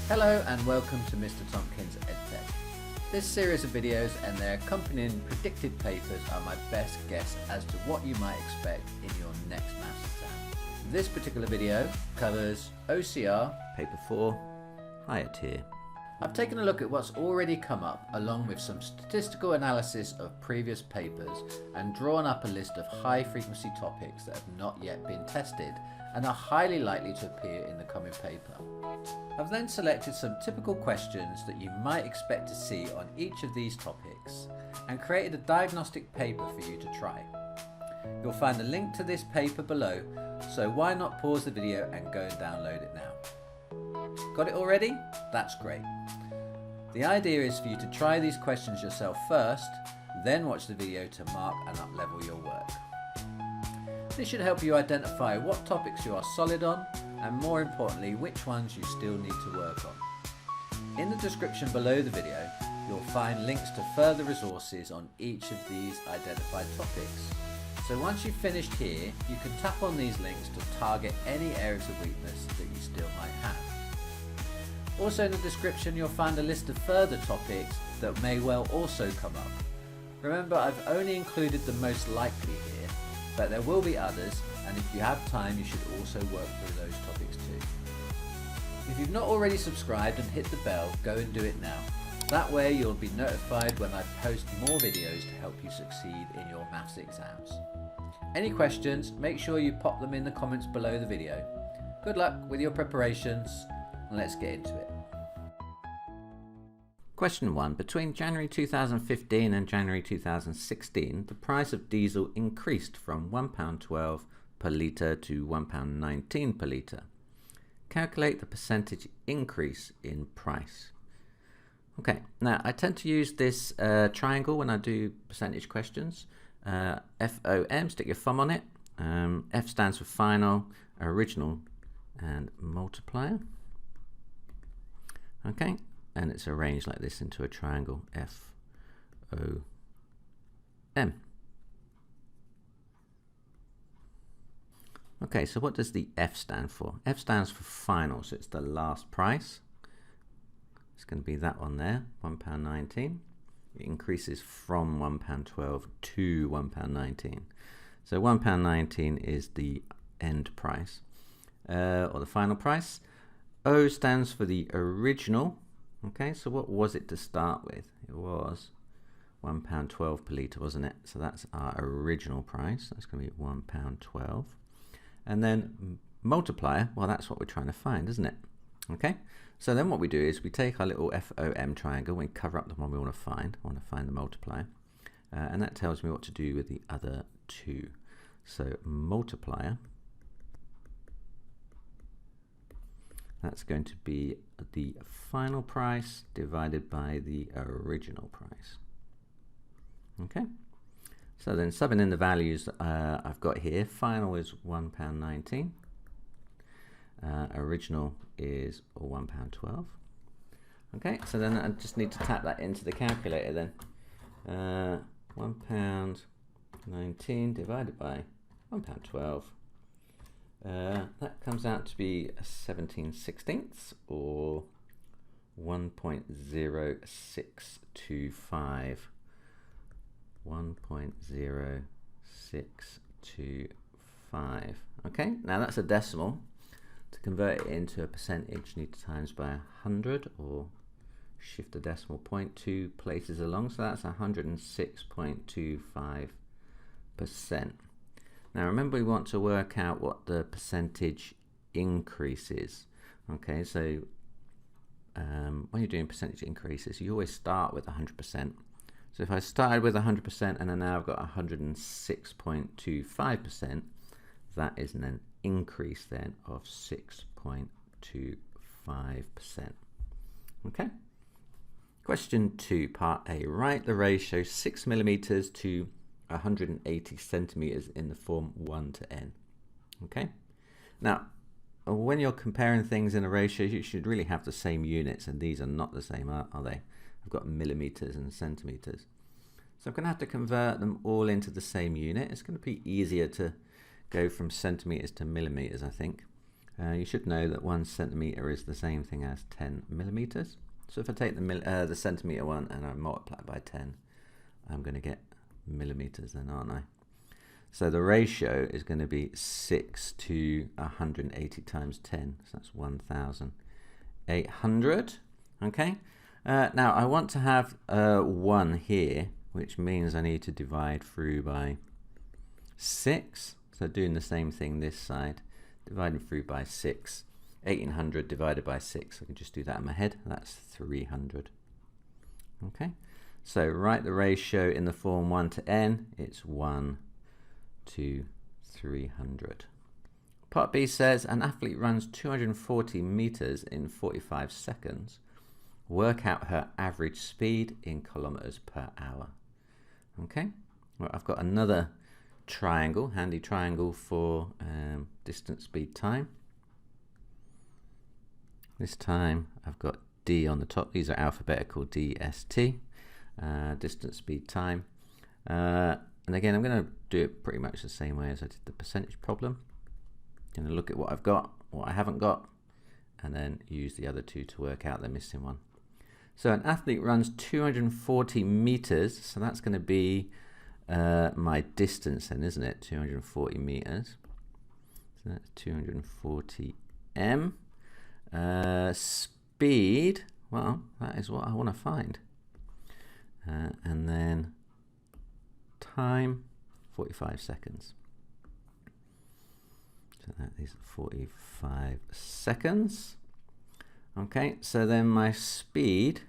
Hello and welcome to Mr. Tompkins EdTech. This series of videos and their accompanying predicted papers are my best guess as to what you might expect in your next maths exam. This particular video covers OCR Paper 4, higher tier. I've taken a look at what's already come up along with some statistical analysis of previous papers and drawn up a list of high frequency topics that have not yet been tested and are highly likely to appear in the coming paper. I've then selected some typical questions that you might expect to see on each of these topics and created a diagnostic paper for you to try. You'll find the link to this paper below, so why not pause the video and go and download it now. Got it already? That's great. The idea is for you to try these questions yourself first, then watch the video to mark and up-level your work. This should help you identify what topics you are solid on and, more importantly, which ones you still need to work on. In the description below the video, you'll find links to further resources on each of these identified topics. So once you've finished here, you can tap on these links to target any areas of weakness that you still might have. Also in the description, you'll find a list of further topics that may well also come up. Remember, I've only included the most likely here, but there will be others, and if you have time you should also work through those topics too. If you've not already subscribed and hit the bell, go and do it now. That way you'll be notified when I post more videos to help you succeed in your maths exams. Any questions, make sure you pop them in the comments below the video. Good luck with your preparations, and let's get into it. Question 1. Between January 2015 and January 2016, the price of diesel increased from £1.12 per litre to £1.19 per litre. Calculate the percentage increase in price. Okay, now I tend to use this triangle when I do percentage questions. FOM, stick your thumb on it. F stands for final, original, and multiplier. Okay. And it's arranged like this into a triangle, FOM. Okay, so what does the F stand for? F stands for final, so it's the last price. It's going to be that one there, £1.19. It increases from £1.12 to £1.19. So £1.19 is the end price, or the final price. O stands for the original. Okay, so what was it to start with? It was £1.12 per litre, wasn't it? So that's our original price. That's going to be £1.12. And then multiplier, well, that's what we're trying to find, isn't it? Okay, so then what we do is we take our little FOM triangle and cover up the one we want to find. I want to find the multiplier. And that tells me what to do with the other two. So multiplier, that's going to be the final price divided by the original price. Okay, so then subbing in the values I've got here. Final is £1.19. Original is £1.12. Okay, so then I just need to tap that into the calculator then. £1.19 divided by £1.12. That comes out to be 17/16 or 1.0625. 1.0625. Okay, now that's a decimal. To convert it into a percentage, you need to times by 100 or shift the decimal point 2 places along. So that's 106.25%. Now remember, we want to work out what the percentage increase is. Okay, so when you're doing percentage increases, you always start with 100%. So if I started with 100% and then now I've got 106.25%, that is an increase then of 6.25%. Okay. Question 2, part A. Write the ratio 6 millimeters to 180 centimeters in the form 1 to n. Okay, now when you're comparing things in a ratio, you should really have the same units, and these are not the same, are they? I've got millimeters and centimeters, so I'm going to have to convert them all into the same unit. It's going to be easier to go from centimeters to millimeters, I think. You should know that 1 centimeter is the same thing as 10 millimeters. So if I take the centimeter one and I multiply it by 10, I'm going to get millimeters then, aren't I? So the ratio is going to be 6 to 180 times 10. So that's 1,800. Okay. Now I want to have 1 here, which means I need to divide through by 6. So doing the same thing this side, dividing through by 6. 1800 divided by 6. I can just do that in my head. That's 300. Okay. So write the ratio in the form 1 to n. It's 1 to 300. Part B says an athlete runs 240 meters in 45 seconds. Work out her average speed in kilometers per hour. Okay, well, I've got another triangle, handy triangle for distance, speed, time. This time I've got D on the top. These are alphabetical, D, S, T. Distance, speed, time. And again, I'm going to do it pretty much the same way as I did the percentage problem. I'm going to look at what I've got, what I haven't got, and then use the other two to work out the missing one. So an athlete runs 240 meters, so that's going to be my distance then, isn't it? 240 meters. So that's 240 m. Speed, well, that is what I want to find. And then time, 45 seconds. So that is 45 seconds. Okay, so then my speed,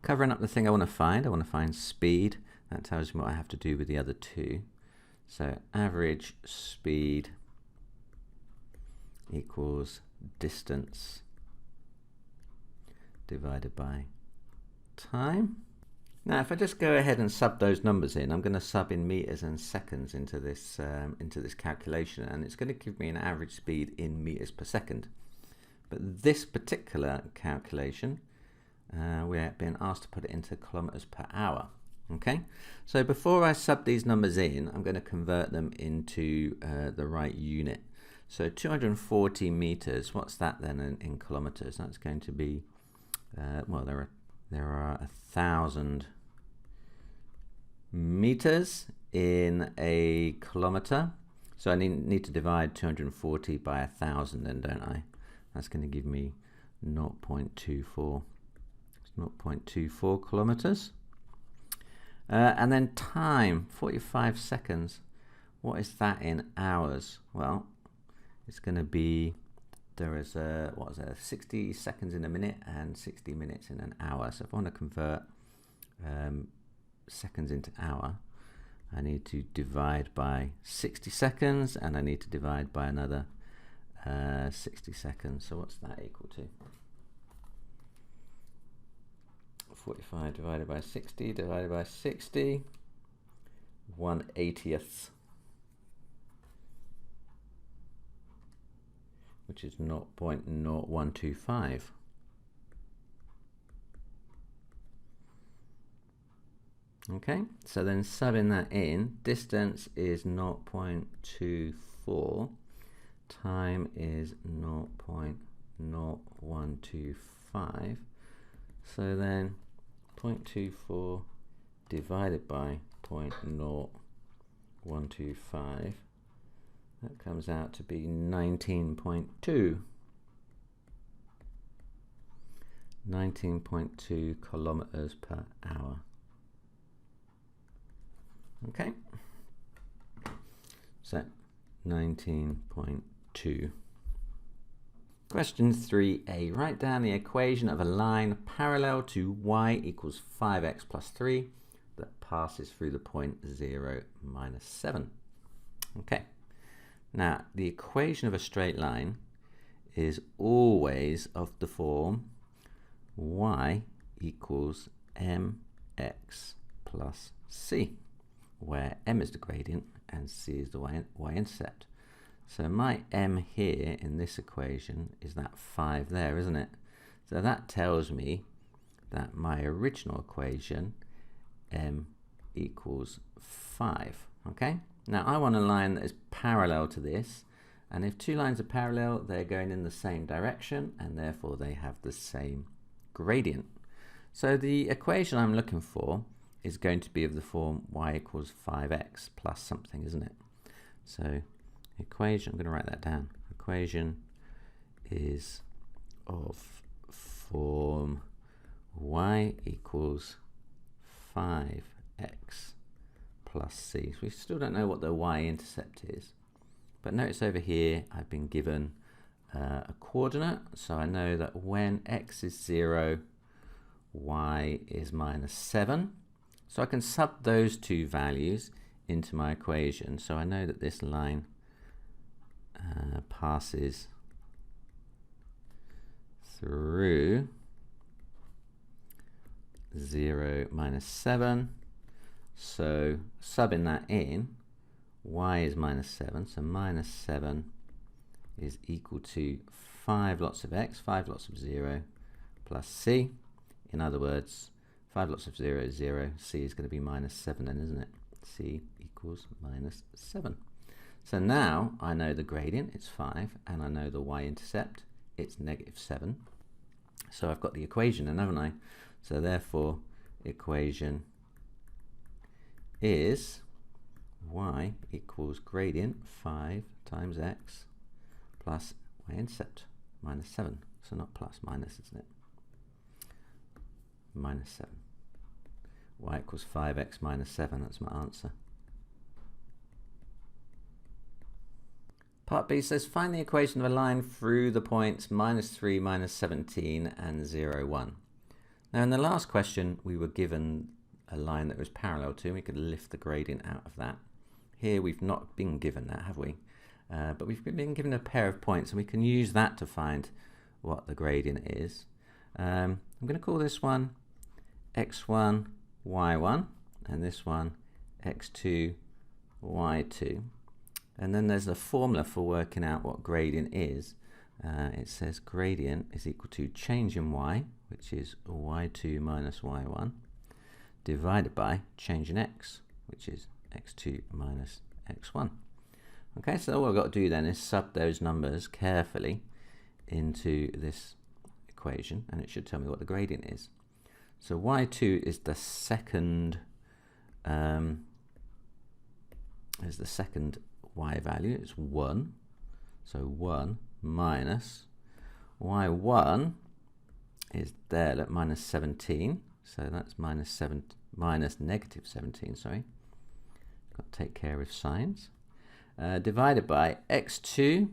covering up the thing I want to find speed. That tells me what I have to do with the other two. So average speed equals distance divided by time. Now if I just go ahead and sub those numbers in, I'm going to sub in meters and seconds into this calculation, and it's going to give me an average speed in meters per second. But this particular calculation, we're being asked to put it into kilometers per hour. Okay, so before I sub these numbers in, I'm going to convert them into the right unit. So 240 meters, what's that then in kilometers? That's going to be, well, there are 1,000 meters in a kilometer. So I need to divide 240 by 1,000 then, don't I? That's going to give me 0.24. It's 0.24 kilometers. And then time, 45 seconds. What is that in hours? Well, it's going to be, there is a, 60 seconds in a minute and 60 minutes in an hour. So if I want to convert seconds into hour, I need to divide by 60 seconds and I need to divide by another 60 seconds. So what's that equal to? 45 divided by 60 divided by 60, 1/80th, which is 0.0125. Okay, so then subbing that in, distance is 0.24, time is 0.0125, so then 0.24 divided by 0.0125, that comes out to be 19.2. 19.2 kilometers per hour. Okay, so 19.2. Question 3a. Write down the equation of a line parallel to y equals 5x plus 3 that passes through the point 0, minus 7. Okay, now the equation of a straight line is always of the form y equals mx plus c, where m is the gradient and c is the y-intercept. So my m here in this equation is that 5 there, isn't it? So that tells me that my original equation, m equals 5. Okay, now I want a line that is parallel to this And if two lines are parallel, they're going in the same direction, and therefore they have the same gradient. So the equation I'm looking for is going to be of the form y equals 5x plus something, isn't it? So equation, I'm going to write that down. Equation is of form y equals 5x plus c. So we still don't know what the y-intercept is. But notice over here I've been given a coordinate, so I know that when x is 0, y is minus 7. So I can sub those two values into my equation. So I know that this line passes through 0, minus 7. So subbing that in, y is minus 7, so minus 7 is equal to 5 lots of x, 5 lots of 0, plus c. In other words, 5 lots of 0 is 0, c is going to be minus 7 then, isn't it? C equals minus 7. So now I know the gradient, it's 5, and I know the y-intercept, it's negative 7. So I've got the equation then, haven't I? So therefore, equation is y equals gradient 5 times x plus y-intercept minus 7. So not plus, minus, isn't it? Minus 7. Y equals 5x minus 7, that's my answer. Part B says find the equation of a line through the points minus 3, minus 17 and 0, 1. Now in the last question we were given a line that was parallel to, and we could lift the gradient out of that. Here we've not been given that, have we? But we've been given a pair of points, and we can use that to find what the gradient is. I'm going to call this one x1, y1, and this one x2, y2. And then there's a formula for working out what gradient is. It says gradient is equal to change in y, which is y2 minus y1, divided by change in x, which is x2 minus x1. Okay, so all I've got to do then is sub those numbers carefully into this equation, and it should tell me what the gradient is. So y2 is the second y value, it's 1. So 1 minus y1 is there, look, minus 17. So that's minus negative 17, sorry. Got to take care of signs. Divided by x2.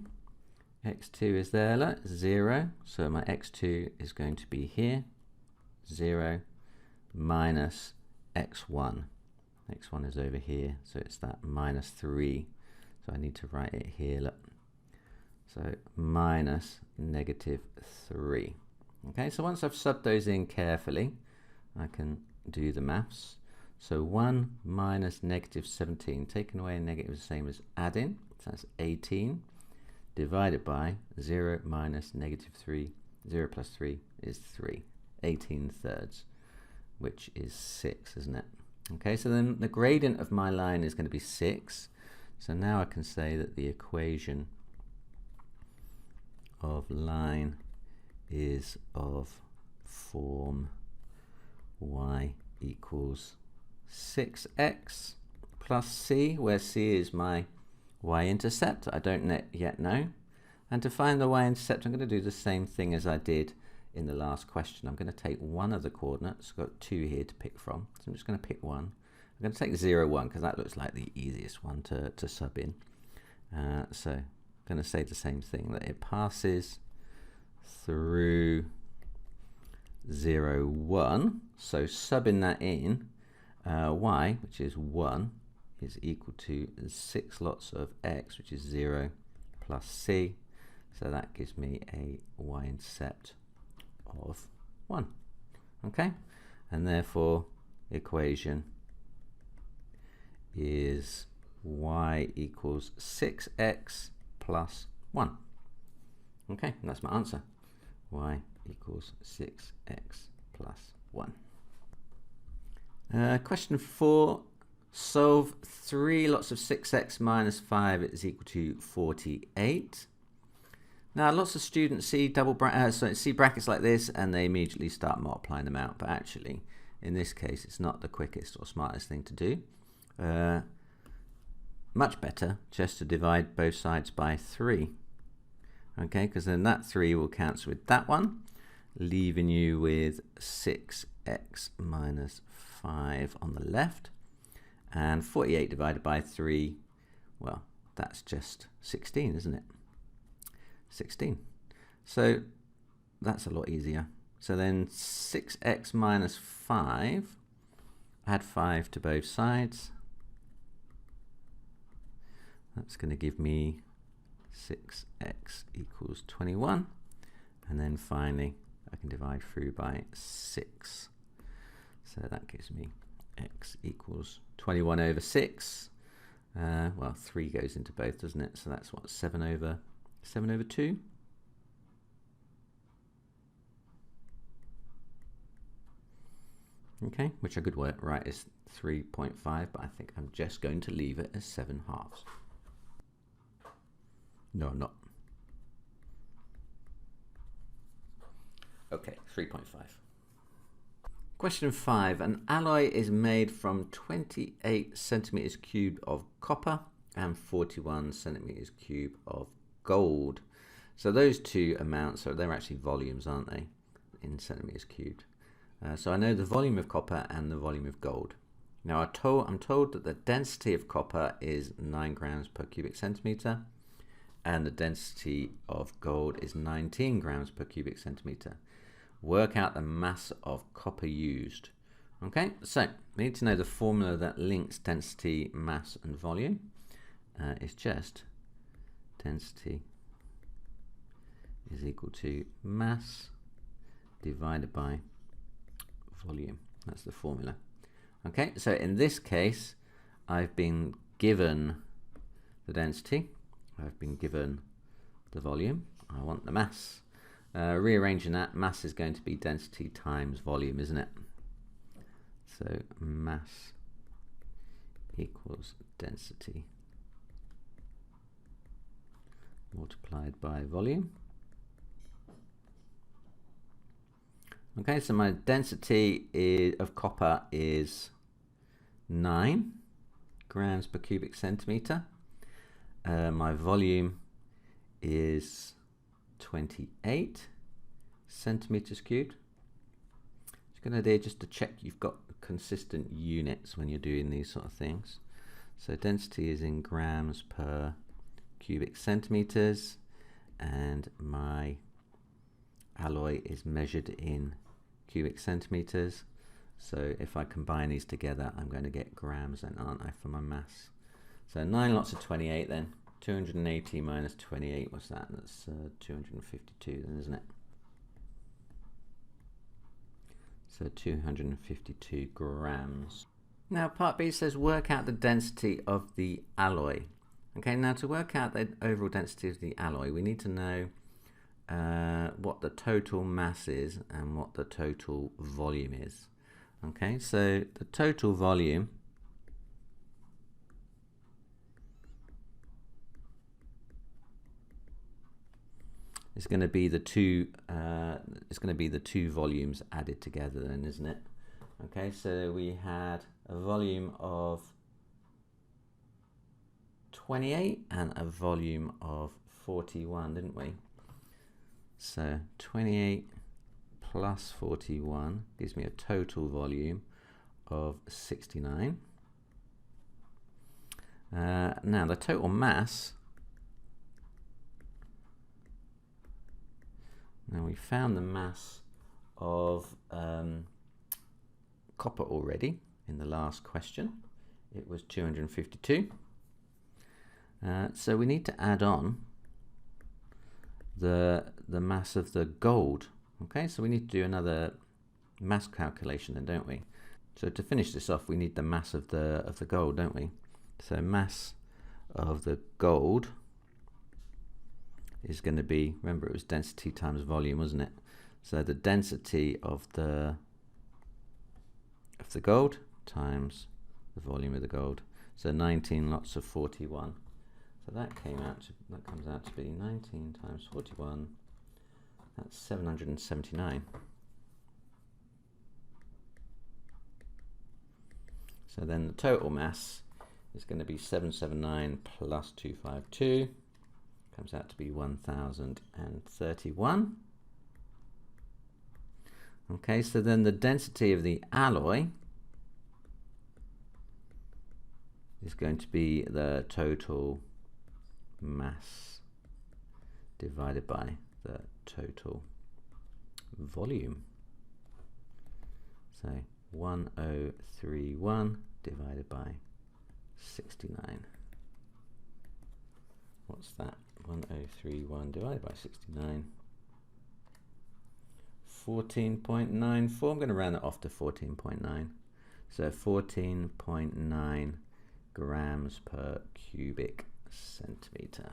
x2 is there, look, 0. So my x2 is going to be here, 0, minus x1. x1 is over here, so it's that minus 3. So I need to write it here, look. So minus negative 3. Okay, so once I've subbed those in carefully, I can do the maths. So 1 minus negative 17, taking away a negative is the same as adding, so that's 18, divided by 0 minus negative 3, 0 plus 3 is 3, 18 thirds, which is 6, isn't it? Okay, so then the gradient of my line is going to be 6, so now I can say that the equation of line is of form y equals 6x plus c, where c is my y-intercept. I don't yet know. And to find the y-intercept, I'm going to do the same thing as I did in the last question. I'm going to take one of the coordinates. I've got 2 here to pick from, so I'm just going to pick one. I'm going to take 0, 1, because that looks like the easiest one to sub in. So I'm going to say the same thing, that it passes through 0, 1. So subbing that in, y, which is 1, is equal to 6 lots of x, which is 0, plus c. So that gives me a y-intercept of 1. Okay? And therefore, equation is y equals 6x plus 1. Okay, and that's my answer. Y equals 6x plus 1. Question 4 Solve 3 lots of 6x minus 5 is equal to 48. Now, lots of students see brackets like this and they immediately start multiplying them out. But actually, in this case, it's not the quickest or smartest thing to do. Much better just to divide both sides by 3. Okay, because then that 3 will cancel with that one, leaving you with 6x minus 5 on the left. And 48 divided by 3, well, that's just 16, isn't it? 16. So that's a lot easier. So then 6x minus 5, add 5 to both sides. That's going to give me 6x equals 21. And then finally, I can divide through by 6. So that gives me x equals 21 over 6. Well, 3 goes into both, doesn't it? So that's what, 7 over 2? Okay, which I could write as 3.5, but I think I'm just going to leave it as 7 halves. No, I'm not. Okay, 3.5. Question 5. An alloy is made from 28 centimeters cubed of copper and 41 centimeters cubed of gold. So those two amounts, they're actually volumes, aren't they, in centimeters cubed. So I know the volume of copper and the volume of gold. Now I'm told that the density of copper is 9 grams per cubic centimeter and the density of gold is 19 grams per cubic centimeter. Work out the mass of copper used. Okay, so we need to know the formula that links density, mass and volume. It's just density is equal to mass divided by volume. That's the formula. Okay, so in this case, I've been given the density, I've been given the volume, I want the mass. Rearranging that, mass is going to be density times volume, isn't it? So mass equals density multiplied by volume. Okay, so my density of copper is 9 grams per cubic centimeter. My volume is 28 centimeters cubed. It's a good idea just to check you've got consistent units when you're doing these sort of things. So density is in grams per cubic centimeters and my alloy is measured in cubic centimeters. So if I combine these together, I'm going to get grams then, aren't I, for my mass? So 9 lots of 28 then. 280 minus 28, what's that? That's 252 then, isn't it? So 252 grams. Now part B says work out the density of the alloy. Okay, now to work out the overall density of the alloy, we need to know what the total mass is and what the total volume is. Okay, so the total volume is going to be the two. It's going to be the two volumes added together, then, isn't it? Okay, so we had a volume of 28 and a volume of 41, didn't we? So 28 plus 41 gives me a total volume of 69. Now the total mass, now we found the mass of copper already in the last question. It was 252. So we need to add on the mass of the gold. Okay, so we need to do another mass calculation then, don't we? So to finish this off, we need the mass of the gold, don't we? So mass of the gold is going to be, remember it was density times volume, wasn't it? So the density of the gold times the volume of the gold. So 19 lots of 41. So that comes out to be 19 times 41. That's 779. So then the total mass is going to be 779 plus 252. Comes out to be 1031. Okay, so then the density of the alloy is going to be the total mass divided by the total volume. So 1031 divided by 69. What's that? 1031 divided by 69. 14.94. I'm going to round it off to 14.9. So 14.9 grams per cubic centimeter.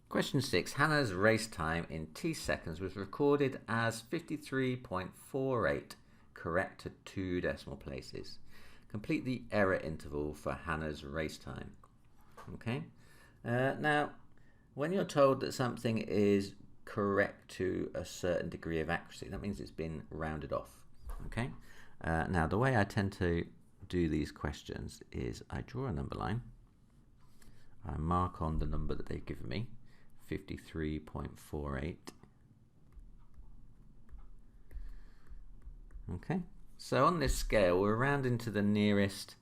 Question 6. Hannah's race time in t seconds was recorded as 53.48, correct to 2 decimal places. Complete the error interval for Hannah's race time. Okay. Now, when you're told that something is correct to a certain degree of accuracy, that means it's been rounded off. Okay. Now, the way I tend to do these questions is I draw a number line. I mark on the number that they've given me, 53.48. Okay, so on this scale we're rounding to the nearest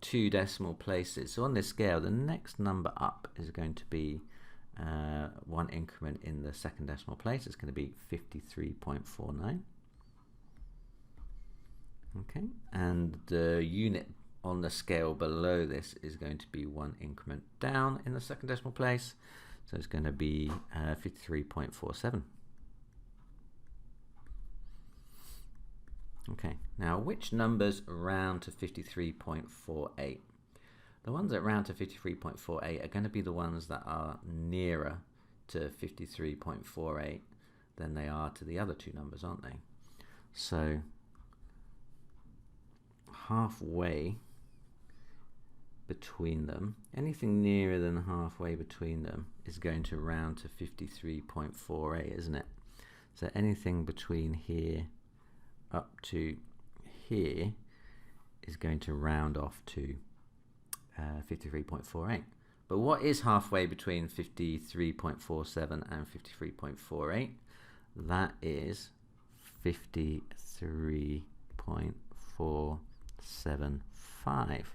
2 decimal places. So on this scale the next number up is going to be 1 increment in the 2nd decimal place. It's going to be 53.49. Okay, and the unit on the scale below this is going to be 1 increment down in the 2nd decimal place, so it's going to be 53.47. Okay, now which numbers round to 53.48? The ones that round to 53.48 are going to be the ones that are nearer to 53.48 than they are to the other 2 numbers, aren't they? So halfway between them, anything nearer than halfway between them is going to round to 53.48, isn't it? So anything between here up to here is going to round off to 53.48. But what is halfway between 53.47 and 53.48? That is 53.475.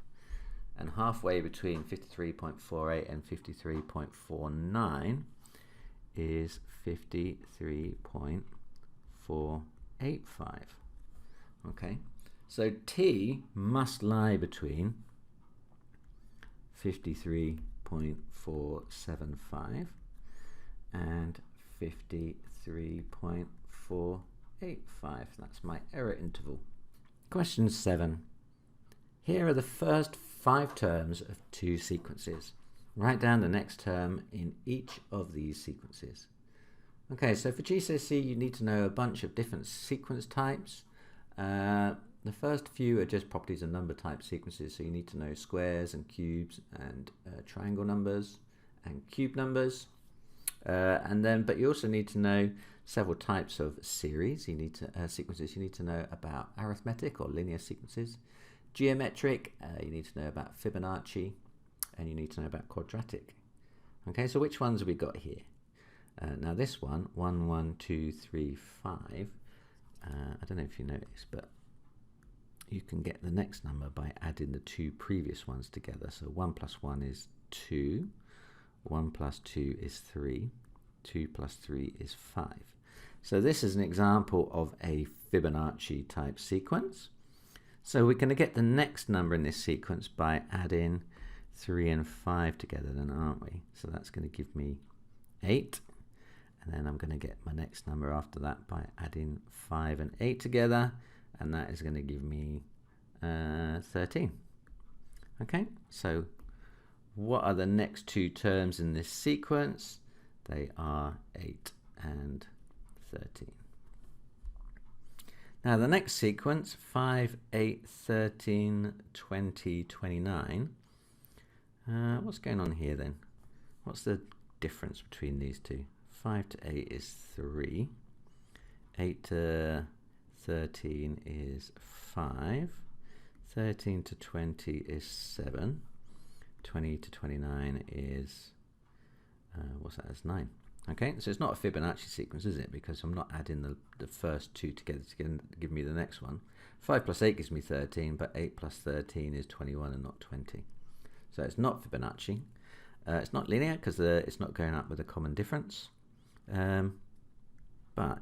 And halfway between 53.48 and 53.49 is 53.485. Okay, so T must lie between 53.475 and 53.485. That's my error interval. Question 7. Here are the first 5 terms of 2 sequences. Write down the next term in each of these sequences. Okay, so for GCSE you need to know a bunch of different sequence types. The first few are just properties of number type sequences, so you need to know squares and cubes and triangle numbers and cube numbers. But you also need to know several types of series. You need to sequences. You need to know about arithmetic or linear sequences, geometric. You need to know about Fibonacci, and you need to know about quadratic. Okay, so which ones have we got here? Now this one, 1, 1, 2, 3, 5. I don't know if you noticed, but you can get the next number by adding the 2 previous ones together. So 1 plus 1 is 2, 1 plus 2 is 3, 2 plus 3 is 5. So this is an example of a Fibonacci type sequence. So we're going to get the next number in this sequence by adding 3 and 5 together then, aren't we? So that's going to give me 8. And then I'm going to get my next number after that by adding 5 and 8 together, and that is going to give me 13. Okay, so what are the next 2 terms in this sequence? They are 8 and 13. Now the next sequence, 5, 8, 13, 20, 29. What's going on here then? What's the difference between these two? 5 to 8 is 3. 8 to 13 is 5. 13 to 20 is 7. 20 to 29 is, what's that, is 9. Okay, so it's not a Fibonacci sequence, is it? Because I'm not adding the first two together to give me the next one. 5 plus 8 gives me 13, but 8 plus 13 is 21 and not 20. So it's not Fibonacci. It's not linear because it's not going up with a common difference. But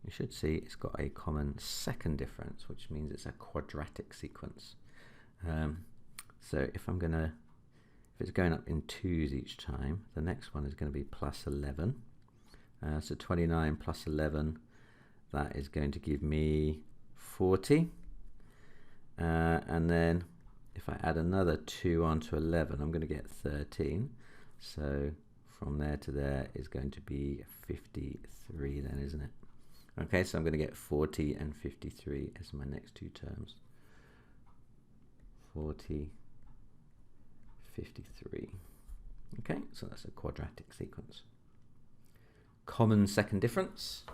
you should see it's got a common second difference, which means it's a quadratic sequence. So if it's going up in 2's each time, the next one is going to be plus 11. So 29 plus 11, that is going to give me 40. And then if I add another 2 onto 11, I'm going to get 13. So from there to there is going to be 53 then, isn't it? Okay, so I'm going to get 40 and 53 as my next two terms. 40, 53. Okay, so that's a quadratic sequence. Common second difference,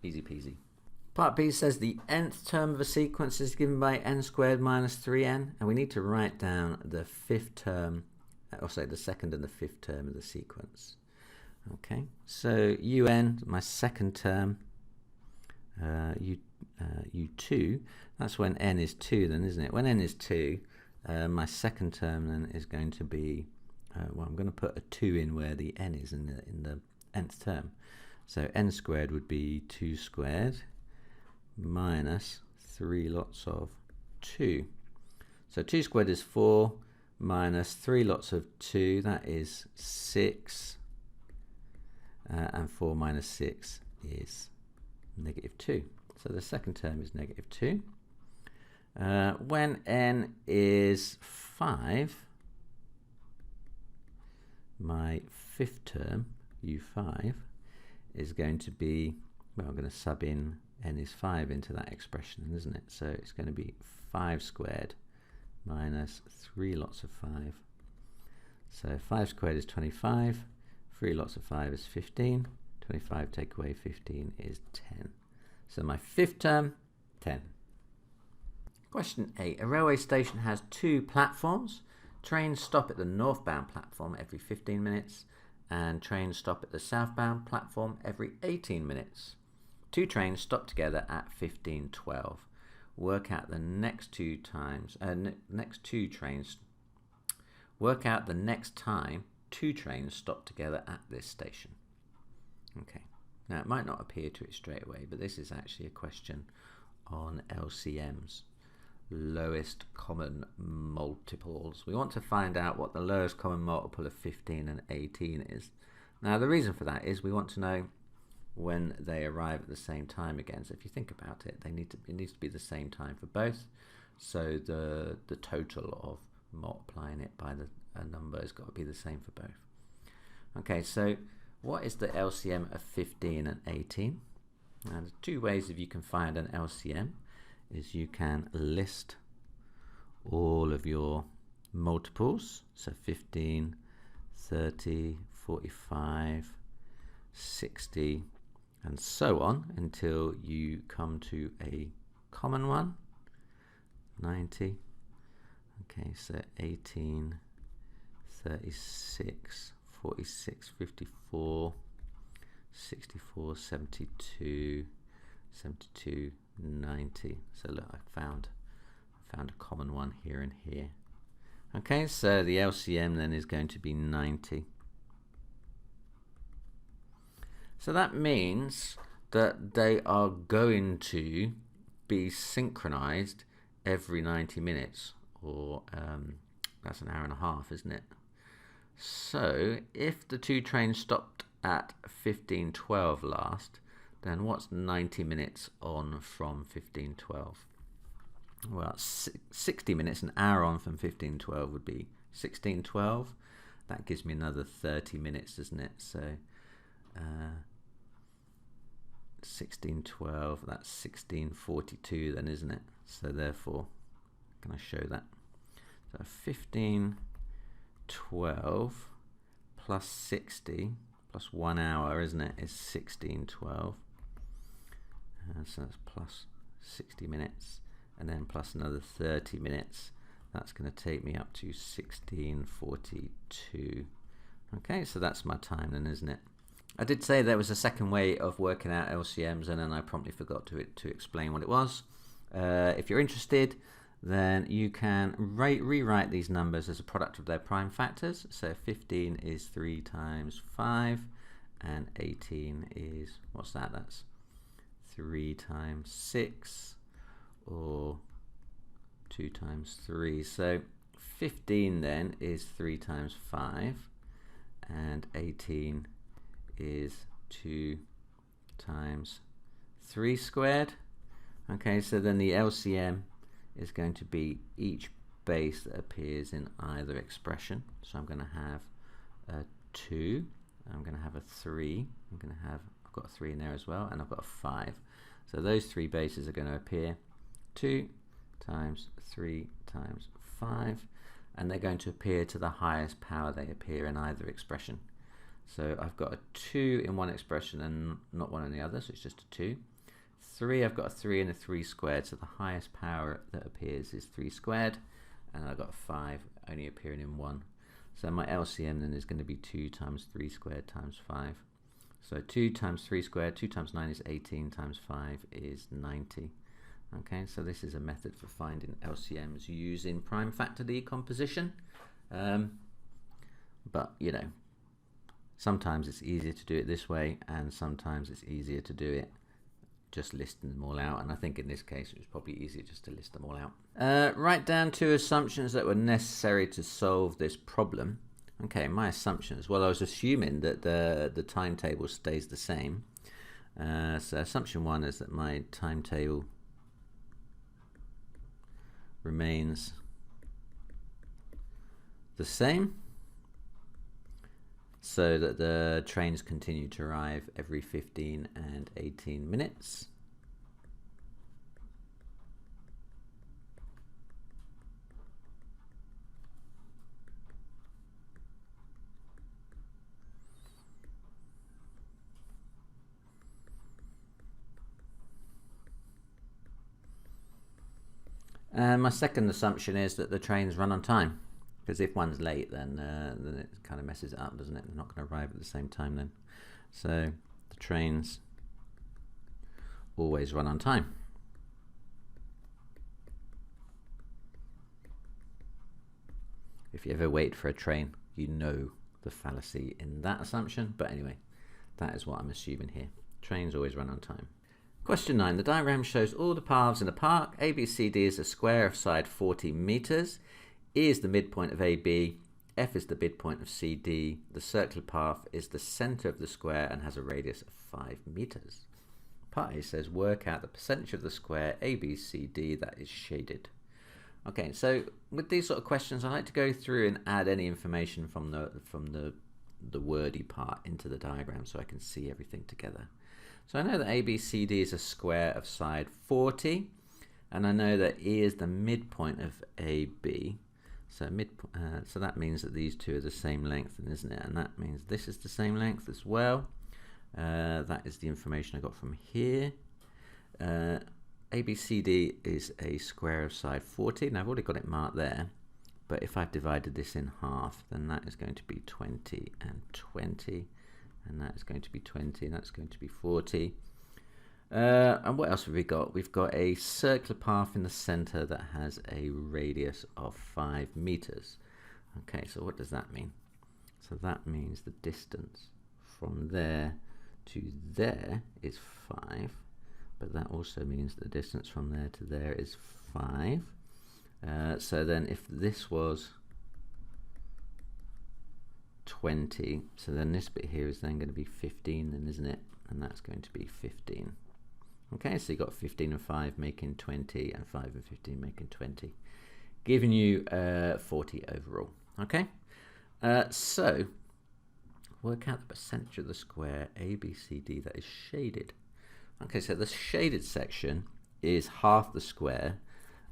easy peasy. Part B says the nth term of a sequence is given by n squared minus 3n, and we need to write down the fifth term, or say the second and the fifth term of the sequence. Okay, so un, my second term, u2, that's when n is 2 then, isn't it? When n is 2, my second term then is going to be, well, I'm going to put a 2 in where the n is in the nth term. So n squared would be 2 squared minus 3 lots of 2. So 2 squared is 4 minus 3 lots of 2, that is 6. And 4 minus 6 is negative 2. So the second term is negative 2. When n is 5, my fifth term, u5, is going to be, well, I'm going to sub in n is 5 into that expression, isn't it? So it's going to be 5 squared minus 3 lots of 5. So 5 squared is 25, 3 lots of 5 is 15, 25 take away 15 is 10. So my fifth term, 10. Question 8. A railway station has 2 platforms. Trains stop at the northbound platform every 15 minutes and trains stop at the southbound platform every 18 minutes. 2 trains stop together at 15:12. Work out the next 2 times, next 2 trains. Work out the next time 2 trains stop together at this station. Okay. Now it might not appear to it straight away, but this is actually a question on LCMs. Lowest common multiples. We want to find out what the lowest common multiple of 15 and 18 is. Now the reason for that is we want to know when they arrive at the same time again. So if you think about it, it needs to be the same time for both. So the total of multiplying it by a number has got to be the same for both. Okay, so what is the LCM of 15 and 18? Now there's 2 ways if you can find an LCM. Is you can list all of your multiples, so 15, 30, 45, 60, and so on until you come to a common one, 90. Okay, so 18, 36, 46, 54, 64, 72, 72, 90. So look, I found a common one here and here. Okay, so the LCM then is going to be 90. So that means that they are going to be synchronized every 90 minutes, or that's an hour and a half, isn't it? So if the 2 trains stopped at 15:12 last, then what's 90 minutes on from 15:12? Well, 60 minutes, an hour on from 15:12 would be 16:12. That gives me another 30 minutes, doesn't it? So 1612, that's 1642 then, isn't it? So therefore, can I show that? So 1512 plus 60 plus 1 hour, isn't it, is 1612. So that's plus 60 minutes, and then plus another 30 minutes. That's going to take me up to 1642. Okay, so that's my time then, isn't it? I did say there was a second way of working out LCMs, and then I promptly forgot to explain what it was. If you're interested, then you can rewrite these numbers as a product of their prime factors. So 15 is 3 times 5, and 18 is, what's that? That's 3 times 6, or 2 times 3. So 15 then is 3 times 5, and 18 is 2 times 3 squared. Okay, so then the LCM is going to be each base that appears in either expression. So I'm going to have a 2, I'm going to have a 3, I've got a 3 in there as well, and I've got a 5. So those 3 bases are going to appear 2 times 3 times 5, and they're going to appear to the highest power they appear in either expression. So I've got a 2 in one expression and not 1 in the other, so it's just a 2. 3, I've got a 3 and a 3 squared, so the highest power that appears is 3 squared, and I've got a 5 only appearing in 1. So my LCM then is going to be 2 times 3 squared times 5. So 2 times 3 squared, 2 times 9 is 18, times 5 is 90. Okay, so this is a method for finding LCMs using prime factor decomposition. But, you know, sometimes it's easier to do it this way, and sometimes it's easier to do it just listing them all out. And I think in this case it was probably easier just to list them all out. Write down 2 assumptions that were necessary to solve this problem. Okay, my assumptions. Well, I was assuming that the timetable stays the same. So assumption 1 is that my timetable remains the same, so that the trains continue to arrive every 15 and 18 minutes. And my second assumption is that the trains run on time, because if one's late, then it kind of messes it up, doesn't it? They're not going to arrive at the same time then. So the trains always run on time. If you ever wait for a train, you know the fallacy in that assumption. But anyway, that is what I'm assuming here. Trains always run on time. Question 9. The diagram shows all the paths in a park. ABCD is a square of side 40 meters. E is the midpoint of AB. F is the midpoint of CD. The circular path is the center of the square and has a radius of 5 meters. Part A says work out the percentage of the square ABCD that is shaded. Okay, so with these sort of questions, I like to go through and add any information from the wordy part into the diagram so I can see everything together. So I know that ABCD is a square of side 40, and I know that E is the midpoint of AB. So so that means that these two are the same length, isn't it? And that means this is the same length as well. That is the information I got from here. ABCD is a square of side 40, and I've already got it marked there. But if I've divided this in half, then that is going to be 20 and 20. And that is going to be 20, and that's going to be 40. And what else have we got? We've got a circular path in the center that has a radius of 5 meters. Okay, so what does that mean? So that means the distance from there to there is 5, but that also means the distance from there to there is 5. So then if this was 20, so then this bit here is then going to be 15 then, isn't it? And that's going to be 15. Okay, so you got 15 and 5 making 20, and 5 and 15 making 20, giving you 40 overall. Okay, so work out the percentage of the square ABCD that is shaded. Okay, so the shaded section is half the square,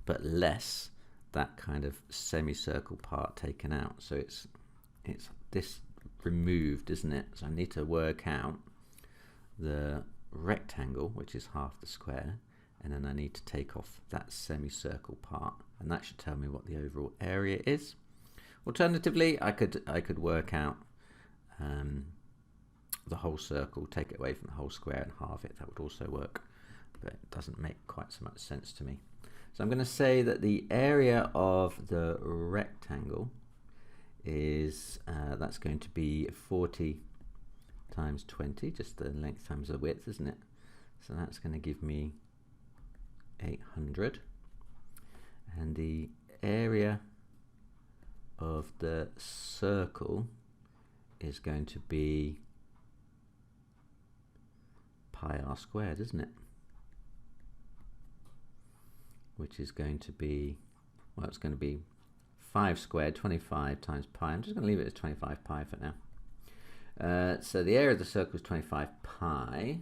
but less that kind of semicircle part taken out. So it's this removed, isn't it? So I need to work out the rectangle, which is half the square, and then I need to take off that semicircle part, and that should tell me what the overall area is. Alternatively, I could work out the whole circle, take it away from the whole square and halve it. That would also work, but it doesn't make quite so much sense to me. So I'm going to say that the area of the rectangle is that's going to be 40 times 20, just the length times the width, isn't it? So that's going to give me 800, and the area of the circle is going to be pi r squared, isn't it? Which is going to be, well, it's going to be 5 squared, 25 times pi. I'm just going to leave it as 25 pi for now. So the area of the circle is 25 pi.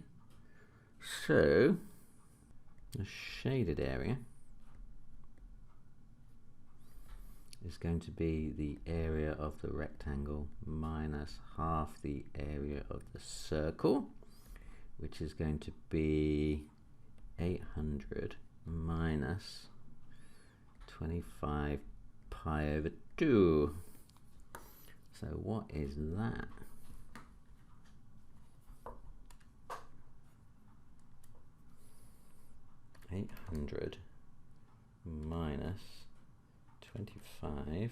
So the shaded area is going to be the area of the rectangle minus half the area of the circle, which is going to be 800 minus 25 pi over 2. So what is that? (800) minus 25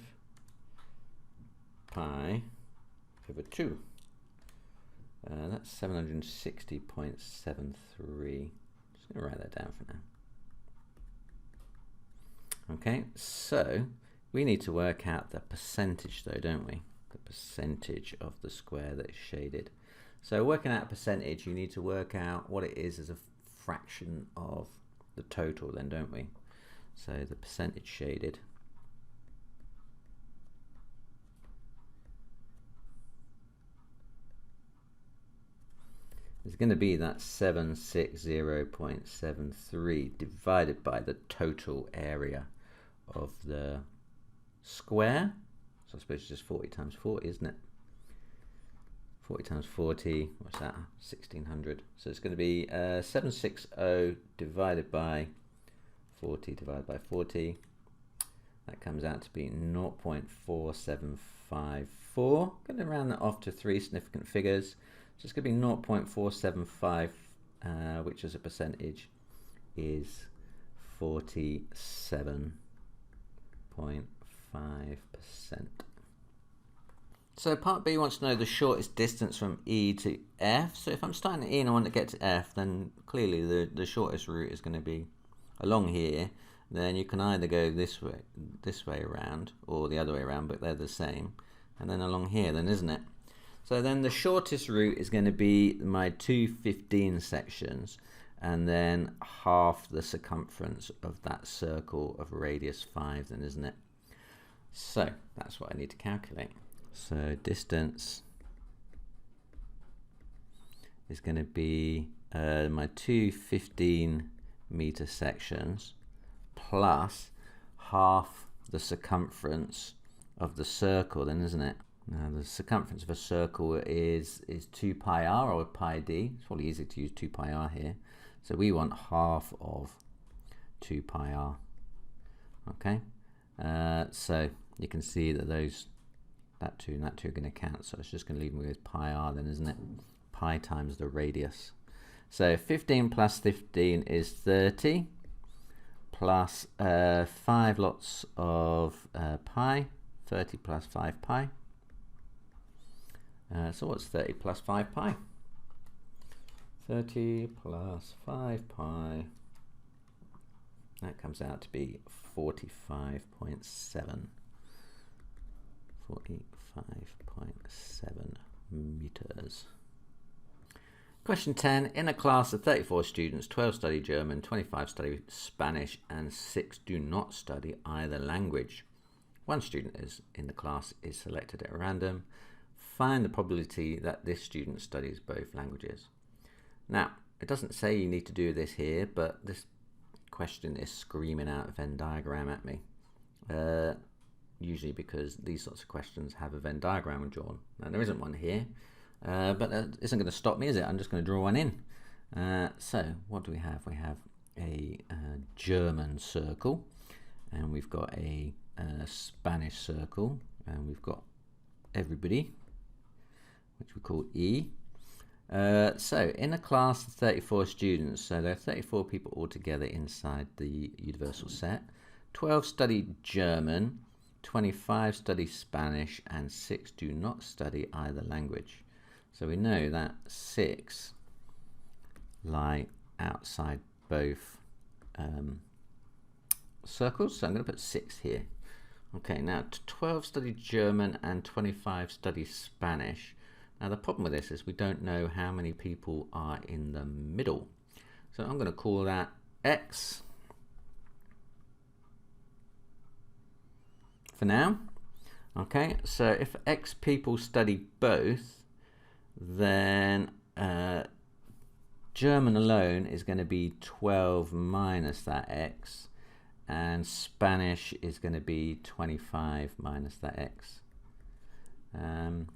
pi over 2. That's 760.73. Just going to write that down for now. Okay, so we need to work out the percentage though, don't we? The percentage of the square that is shaded. So working out a percentage, you need to work out what it is as a fraction of the total then, don't we? So the percentage shaded is going to be that 760.73 divided by the total area of the square. So I suppose it's just 40 times 40, isn't it? 40 times 40, what's that? 1600. So it's going to be 760 divided by 40 divided by 40. That comes out to be 0.4754. Going to round that off to 3 significant figures. So it's going to be 0.475, which as a percentage is 47.5%. So part B wants to know the shortest distance from E to F. So if I'm starting at E and I want to get to F, then clearly the shortest route is going to be along here. Then you can either go this way around, or the other way around, but they're the same. And then along here then, isn't it? So then the shortest route is going to be my 215 sections, and then half the circumference of that circle of radius 5 then, isn't it? So that's what I need to calculate. So distance is going to be my 215 meter sections plus half the circumference of the circle then, isn't it? Now the circumference of a circle is 2 pi r or pi d. It's probably easier to use 2 pi r here. So we want half of 2 pi r. Okay, so you can see that that 2 and that 2 are going to cancel. So it's just going to leave me with pi r then, isn't it? Pi times the radius. So 15 plus 15 is 30, plus 5 lots of pi, 30 plus 5 pi. So what's 30 plus 5 pi? 30 plus 5 pi, that comes out to be 45.7. 45.7 meters. Question 10. In a class of 34 students, 12 study German, 25 study Spanish, and 6 do not study either language. One student in the class is selected at random. Find the probability that this student studies both languages. Now, it doesn't say you need to do this here, but this question is screaming out a Venn diagram at me. Usually because these sorts of questions have a Venn diagram drawn. Now there isn't one here, but that isn't going to stop me, is it? I'm just going to draw one in. So what do we have? We have a German circle, and we've got a Spanish circle, and we've got everybody, which we call E. So in a class of 34 students, so there are 34 people altogether inside the universal set. 12 study German, 25 study Spanish, and 6 do not study either language. So we know that 6 lie outside both circles, so I'm going to put 6 here. Okay, now 12 study German and 25 study Spanish. Now the problem with this is we don't know how many people are in the middle. So I'm going to call that X for now. Okay, so if X people study both, then German alone is going to be 12 minus that X, and Spanish is going to be 25 minus that X. And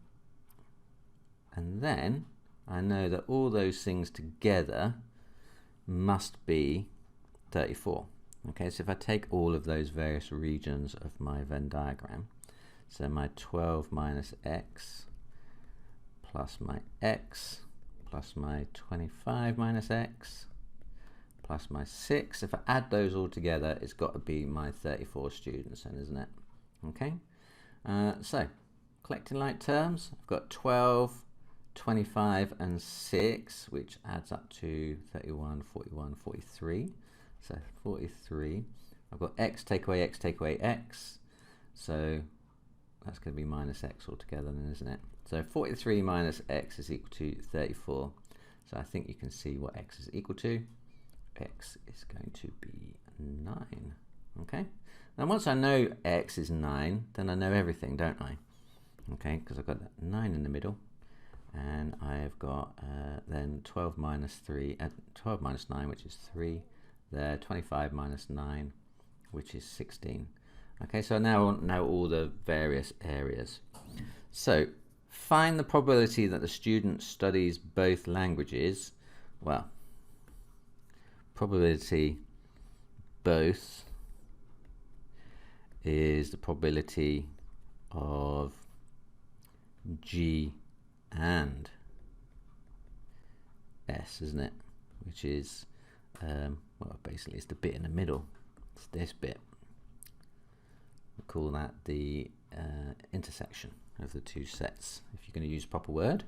then I know that all those things together must be 34. Okay, so if I take all of those various regions of my Venn diagram, so my 12 minus X plus my X plus my 25 minus X plus my 6, if I add those all together, it's got to be my 34 students then, isn't it? Okay, so collecting like terms, I've got 12, 25 and 6, which adds up to 31, 41, 43. So 43. I've got X take away X take away X. So that's going to be minus X altogether then, isn't it? So 43 minus X is equal to 34. So I think you can see what X is equal to. X is going to be 9. Okay. Now once I know X is 9, then I know everything, don't I? Okay, because I've got that 9 in the middle. And I've got then 12 minus 3, 12 minus 9, which is 3. There, 25 minus 9, which is 16. Okay, so now I know all the various areas. So find the probability that the student studies both languages. Well, probability both is the probability of G and S, isn't it? Which is well, basically it's the bit in the middle. It's this bit. We call that the intersection of the two sets, if you're going to use a proper word.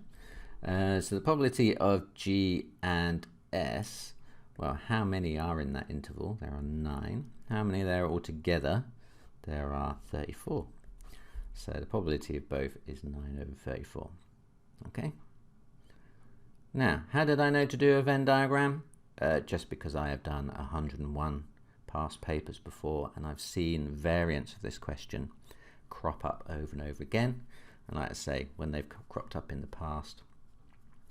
So the probability of G and S, well, how many are in that interval? There are 9. How many there are altogether? There are 34. So the probability of both is 9 over 34. Okay. Now, how did I know to do a Venn diagram? Just because I have done 101 past papers before, and I've seen variants of this question crop up over and over again. And like I say, when they've cropped up in the past,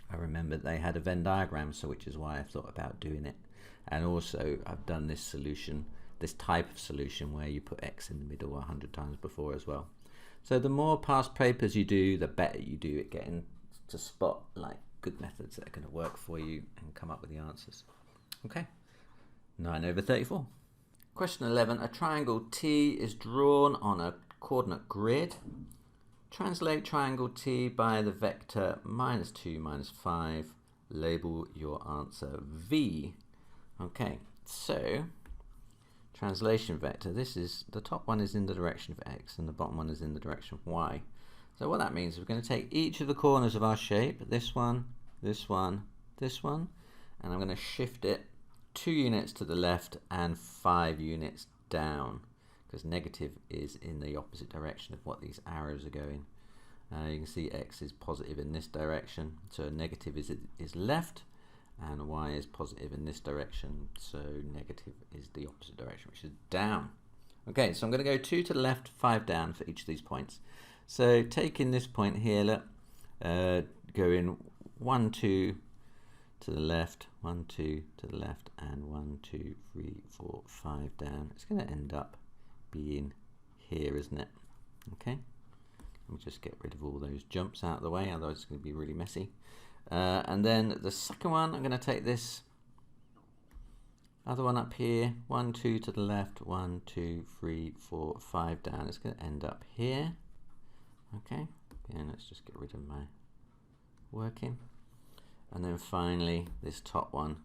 I remember they had a Venn diagram, so which is why I thought about doing it. And also I've done this solution, this type of solution where you put X in the middle 100 times before as well. So the more past papers you do, the better you do at getting to spot like good methods that are going to work for you and come up with the answers. Okay, 9 over 34. Question 11, a triangle T is drawn on a coordinate grid. Translate triangle T by the vector -2, -5. Label your answer V. Okay, so translation vector, this is, the top one is in the direction of X and the bottom one is in the direction of Y. So what that means is we're going to take each of the corners of our shape, this one, this one, this one, and I'm going to shift it 2 units to the left and 5 units down, because negative is in the opposite direction of what these arrows are going. You can see X is positive in this direction, so negative is left, and Y is positive in this direction, so negative is the opposite direction, which is down. Okay, so I'm going to go 2 to the left, 5 down for each of these points. So taking this point here, look, going 1, 2 to to the left, 1, 2 to the left, and 1, 2, 3, 4, 5 down. It's going to end up being here, isn't it? Okay, let me just get rid of all those jumps out of the way, otherwise it's going to be really messy. And then the second one, I'm going to take this other one up here, 1, 2 to the left, 1, 2, 3, 4, 5 down. It's going to end up here. Okay, again, let's just get rid of my working. And then finally, this top one,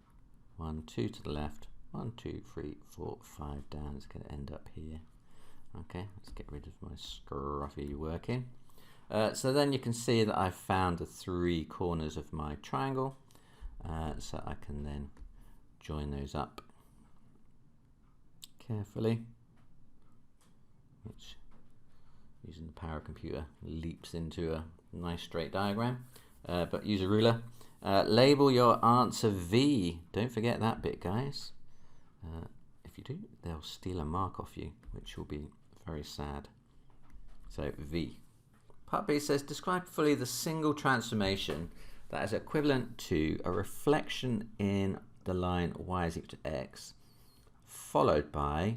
1, 2 to the left, 1, 2, 3, 4, 5 down. It's going to end up here. Okay, let's get rid of my scruffy working. So then you can see that I've found the 3 corners of my triangle. So I can then join those up carefully, which, using the power computer, leaps into a nice straight diagram. But use a ruler. Label your answer V. Don't forget that bit, guys. If you do, they'll steal a mark off you, which will be very sad. So V. Part B says, describe fully the single transformation that is equivalent to a reflection in the line y is equal to x, followed by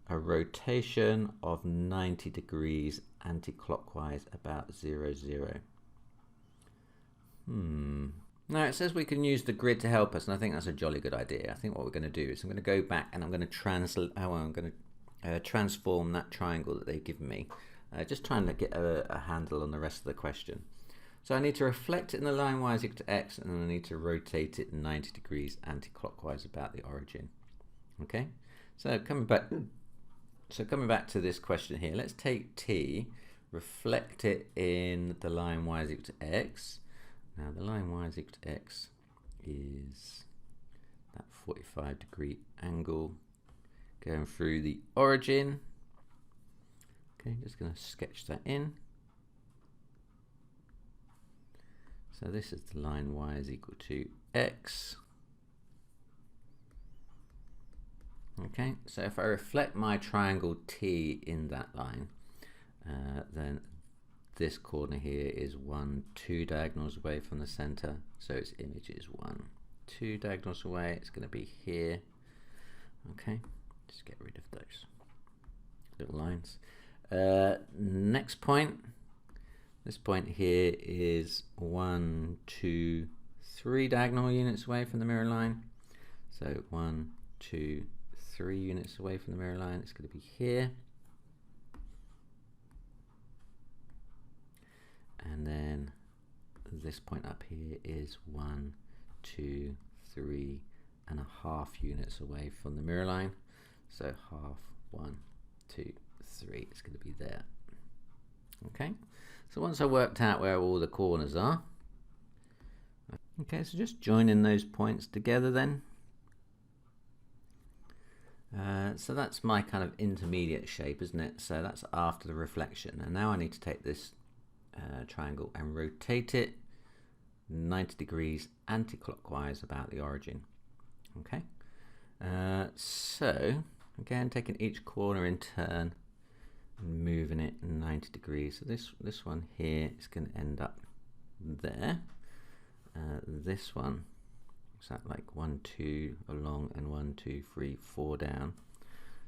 a rotation of 90 degrees anti-clockwise about 0, 0. Now it says we can use the grid to help us, and I think that's a jolly good idea. I think what we're going to do is I'm going to go back and I'm going to transform that triangle that they've given me, just trying to get a handle on the rest of the question. So I need to reflect it in the line y is equal to x, and then I need to rotate it 90 degrees anti-clockwise about the origin. Okay, so coming back to this question here, let's take t, reflect it in the line y is equal to x. Now the line y is equal to x is that 45-degree angle going through the origin. Okay, just going to sketch that in. So this is the line y is equal to x. Okay, so if I reflect my triangle T in that line, then this corner here is 1, 2 diagonals away from the center. So its image is 1, 2 diagonals away. It's going to be here. Okay, just get rid of those little lines. Next point. This point here is 1, 2, 3 diagonal units away from the mirror line. So 1, 2, 3 units away from the mirror line. It's going to be here. And then this point up here is 1, 2, 3.5 units away from the mirror line. So half, 1, 2, 3. It's going to be there. Okay. So once I worked out where all the corners are, okay, so just joining those points together then. So that's my kind of intermediate shape, isn't it? So that's after the reflection. And now I need to take this triangle and rotate it 90 degrees anti-clockwise about the origin. Okay. So again, taking each corner in turn and moving it 90 degrees. So this one here is going to end up there. This one is that like 1, 2 along and 1, 2, 3, 4 down.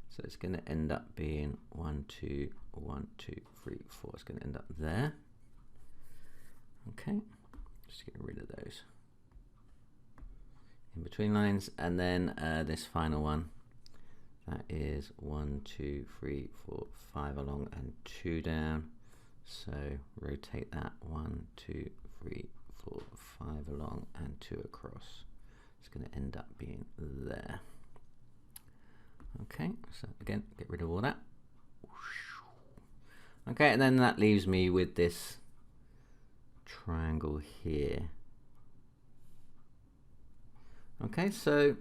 So it's going to end up being 1, 2, 1, 2, 3, 4. It's going to end up there. Okay, just get rid of those in between lines, and then this final one, that is 1, 2, 3, 4, 5 along and 2 down. So rotate that 1, 2, 3, 4, 5 along and 2 across. It's going to end up being there. Okay, so again, get rid of all that. Okay, and then that leaves me with this triangle here. Okay, so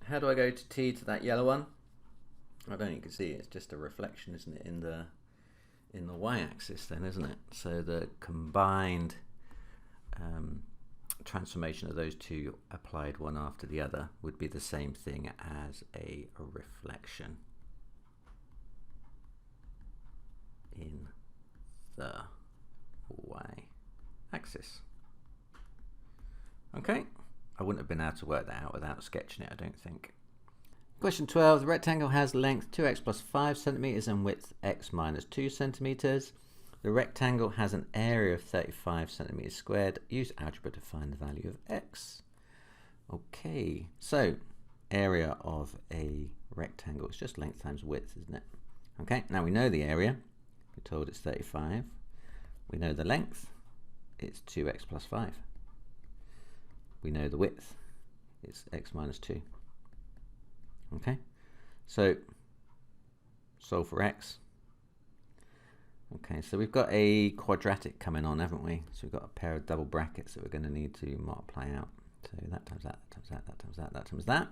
how do I go to T to that yellow one? I don't know, you can see it's just a reflection, isn't it, in the y-axis then, isn't it? So the combined transformation of those two applied one after the other would be the same thing as a reflection in the y-axis. Okay, I wouldn't have been able to work that out without sketching it, I don't think. Question 12, the rectangle has length 2x plus 5 centimeters and width x minus 2 centimeters. The rectangle has an area of 35 centimeters squared. Use algebra to find the value of x. Okay, so area of a rectangle is just length times width, isn't it? Okay, now we know the area. We're told it's 35. We know the length. It's 2x plus 5. We know the width. It's x minus 2. Okay, so solve for x. Okay, so we've got a quadratic coming on, haven't we? So we've got a pair of double brackets that we're going to need to multiply out. So that times that, that times that, that times that, that times that.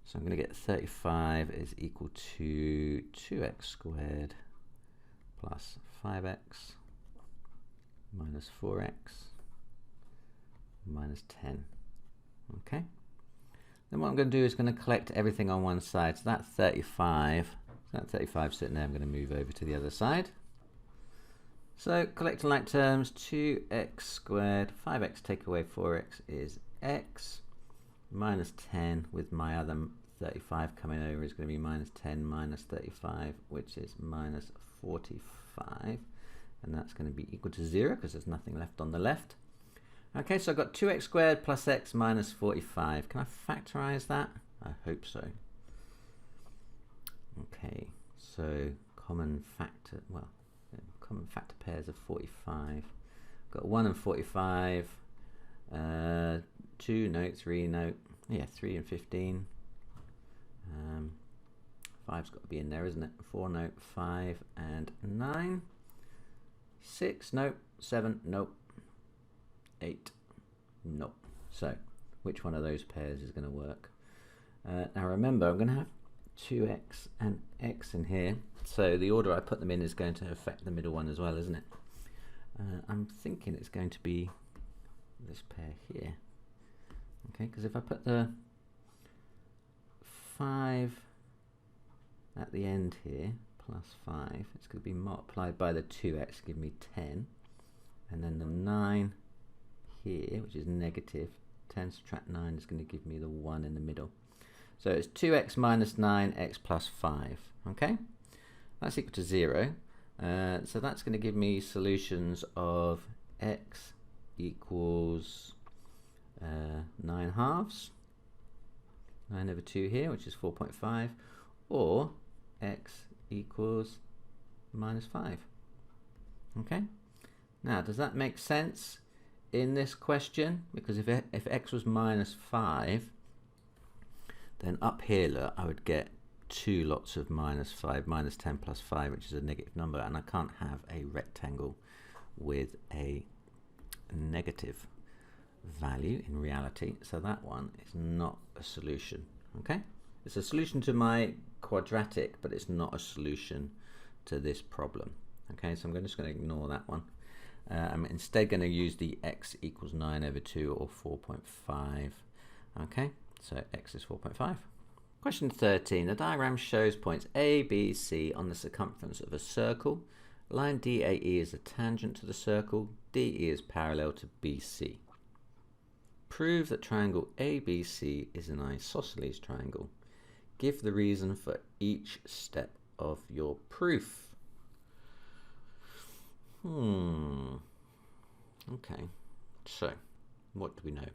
So I'm going to get 35 is equal to 2x squared plus 5x minus 4x minus 10. Okay. Then what I'm going to do is going to collect everything on one side. So that 35 sitting there, I'm going to move over to the other side. So collecting like terms, 2x squared, 5x take away 4x is x, minus 10 with my other 35 coming over is going to be minus 10 minus 35, which is minus 45. And that's going to be equal to 0 because there's nothing left on the left. Okay, so I've got 2x squared plus x minus 45. Can I factorize that? I hope so. Okay, so common factor, well, common factor pairs of 45. Got 1 and 45, 2, no, 3, no, yeah, 3 and 15. 5's got to be in there, isn't it? 4, no, 5 and 9. 6, no, 7, nope. 8, nope. So, which one of those pairs is going to work? Now remember, I'm going to have 2x and x in here, so the order I put them in is going to affect the middle one as well, isn't it? I'm thinking it's going to be this pair here. Okay, because if I put the 5 at the end here, plus 5, it's going to be multiplied by the 2x, give me 10, and then the 9 here, which is negative, 10 subtract 9 is going to give me the 1 in the middle. So it's 2x minus 9x plus 5. Okay, that's equal to 0. So that's going to give me solutions of x equals 9 halves, 9 over 2 here, which is 4.5, or x equals minus 5. Okay, now does that make sense in this question? Because if x was minus 5, then up here, look, I would get 2 lots of minus 5, minus 10 plus 5, which is a negative number, and I can't have a rectangle with a negative value in reality, so that one is not a solution. Okay, it's a solution to my quadratic, but it's not a solution to this problem. Okay, so I'm just going to ignore that one. I'm instead going to use the x equals 9 over 2 or 4.5. Okay, so x is 4.5. Question 13. The diagram shows points A, B, C on the circumference of a circle. Line DAE is a tangent to the circle. DE is parallel to BC. Prove that triangle ABC is an isosceles triangle. Give the reason for each step of your proof. Okay, so what do we know?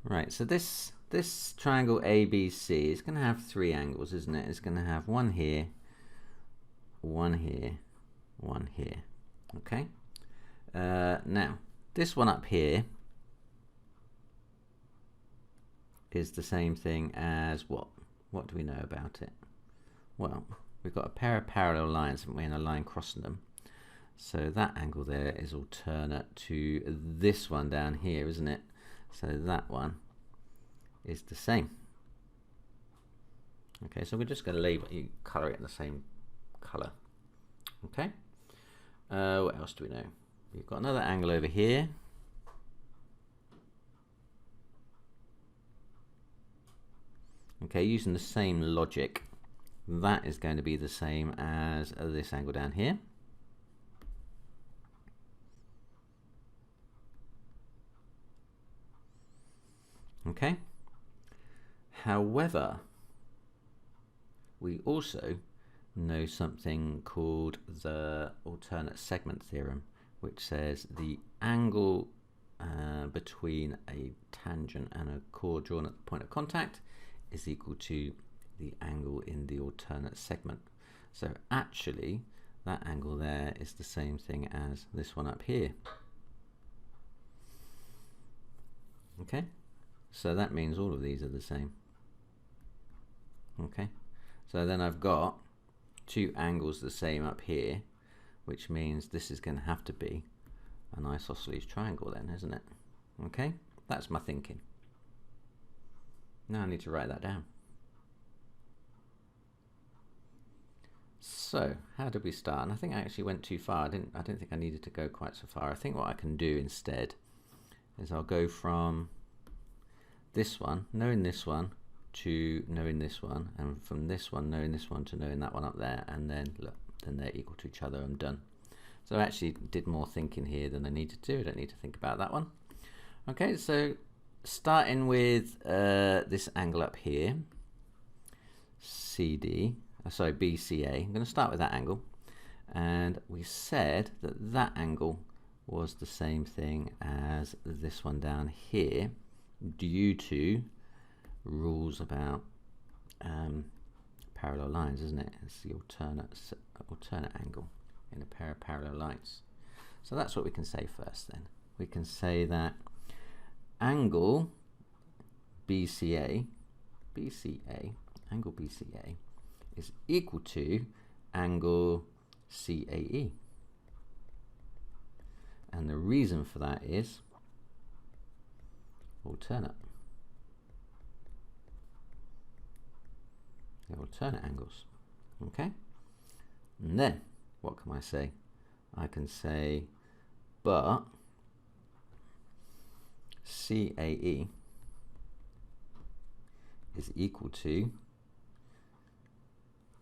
Right, so this triangle ABC is going to have 3 angles, isn't it? It's going to have one here, one here, one here. Okay. Now this one up here is the same thing as what? What do we know about it? Well, we've got a pair of parallel lines, haven't we, and a line crossing them. So that angle there is alternate to this one down here, isn't it? So that one is the same. Okay, so we're just going to label, you colour it in the same colour. Okay. What else do we know? We've got another angle over here. Okay, using the same logic, that is going to be the same as this angle down here. Okay. However, we also know something called the alternate segment theorem, which says the angle between a tangent and a chord drawn at the point of contact is equal to the angle in the alternate segment. So actually that angle there is the same thing as this one up here. Okay, so that means all of these are the same. Okay, so then I've got two angles the same up here, which means this is going to have to be an isosceles triangle then, isn't it? Okay, that's my thinking. Now I need to write that down. So how did we start? And I think I actually went too far. I don't think I needed to go quite so far. I think what I can do instead is I'll go from this one, knowing this one, to knowing this one, and from this one knowing this one to knowing that one up there, and then look, then they're equal to each other. I'm done. So I actually did more thinking here than I needed to. I don't need to think about that one. Okay, so starting with this angle up here, BCA. I'm going to start with that angle, and we said that that angle was the same thing as this one down here due to rules about parallel lines, isn't it? It's the alternate angle in a pair of parallel lines. So that's what we can say first then. We can say that angle BCA is equal to angle CAE. And the reason for that is alternate. The alternate angles. Okay? And then what can I say? I can say but CAE is equal to,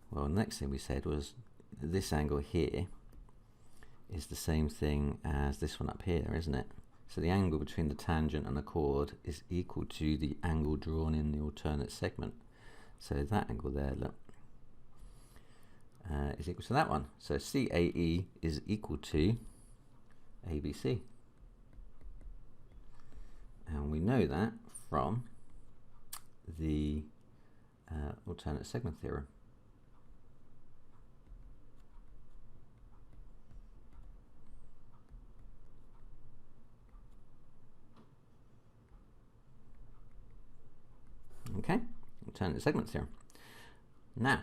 well, the next thing we said was this angle here is the same thing as this one up here, isn't it? So the angle between the tangent and the chord is equal to the angle drawn in the alternate segment. So that angle there, look, is equal to that one. So CAE is equal to ABC. And we know that from the alternate segment theorem. Okay, alternate segment theorem. Now,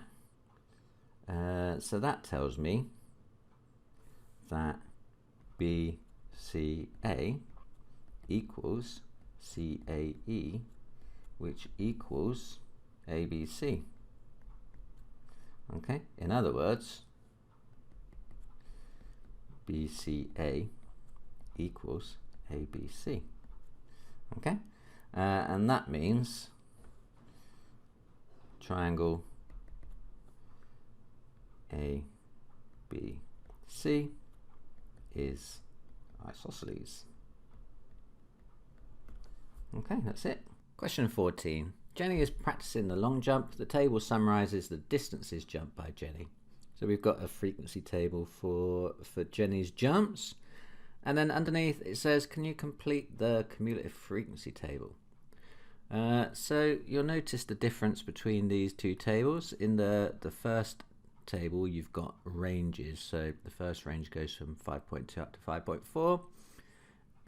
so that tells me that BCA equals CAE, which equals ABC. Okay, in other words, BCA equals ABC. Okay, and that means triangle ABC is isosceles. Okay, that's it. Question 14. Jenny is practicing the long jump. The table summarizes the distances jumped by Jenny. So we've got a frequency table for Jenny's jumps, and then underneath it says, can you complete the cumulative frequency table? So you'll notice the difference between these two tables. In the first table you've got ranges, so the first range goes from 5.2 up to 5.4,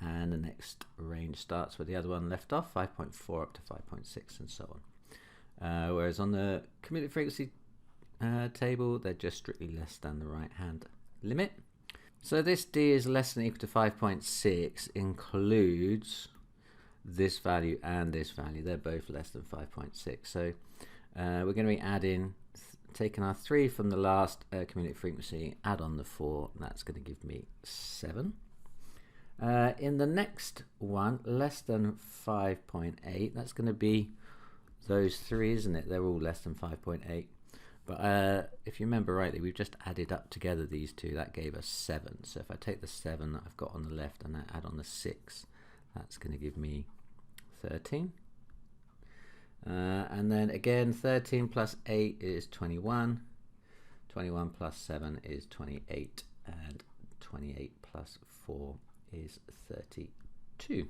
and the next range starts where the other one left off, 5.4 up to 5.6, and so on. Whereas on the cumulative frequency table, they're just strictly less than the right hand limit. So this d is less than or equal to 5.6 includes this value and this value. They're both less than 5.6. So we're going to be adding, taking our 3 from the last cumulative frequency, add on the 4, and that's going to give me 7. In the next one, less than 5.8, that's going to be those 3, isn't it? They're all less than 5.8. But if you remember rightly, we've just added up together these two. That gave us 7. So if I take the 7 that I've got on the left and I add on the 6, that's going to give me 13. And then again, 13 plus 8 is 21. 21 plus 7 is 28. And 28 plus 4 is 32.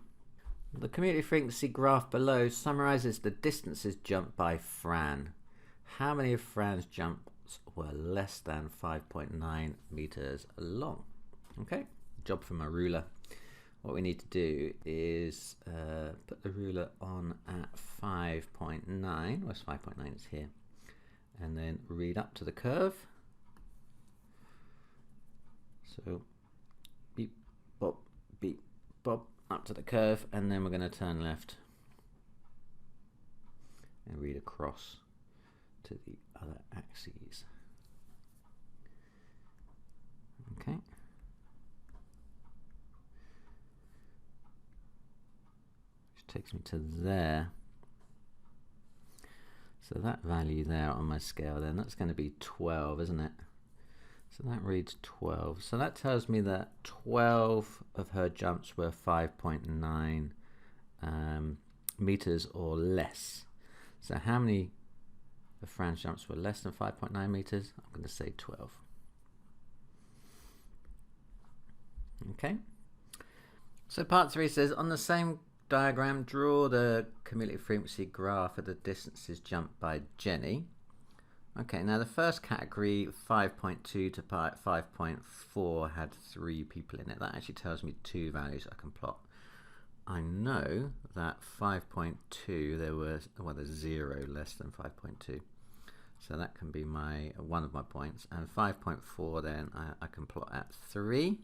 The cumulative frequency graph below summarizes the distances jumped by Fran. How many of Fran's jumps were less than 5.9 meters long? Okay, job for my ruler. What we need to do is put the ruler on at 5.9. Where's 5.9? It's here. And then read up to the curve. So beep, bob, up to the curve, and then we're going to turn left and read across to the other axes. Okay. Which takes me to there. So that value there on my scale then, that's going to be 12, isn't it? So that reads 12. So that tells me that 12 of her jumps were 5.9 meters or less. So how many of Fran's jumps were less than 5.9 meters? I'm going to say 12. Okay. So part 3 says, on the same diagram, draw the cumulative frequency graph of the distances jumped by Jenny. Okay, now the first category, 5.2 to 5.4, had 3 people in it. That actually tells me 2 values I can plot. I know that 5.2, there's 0 less than 5.2. So that can be one of my points. And 5.4 then I can plot at 3.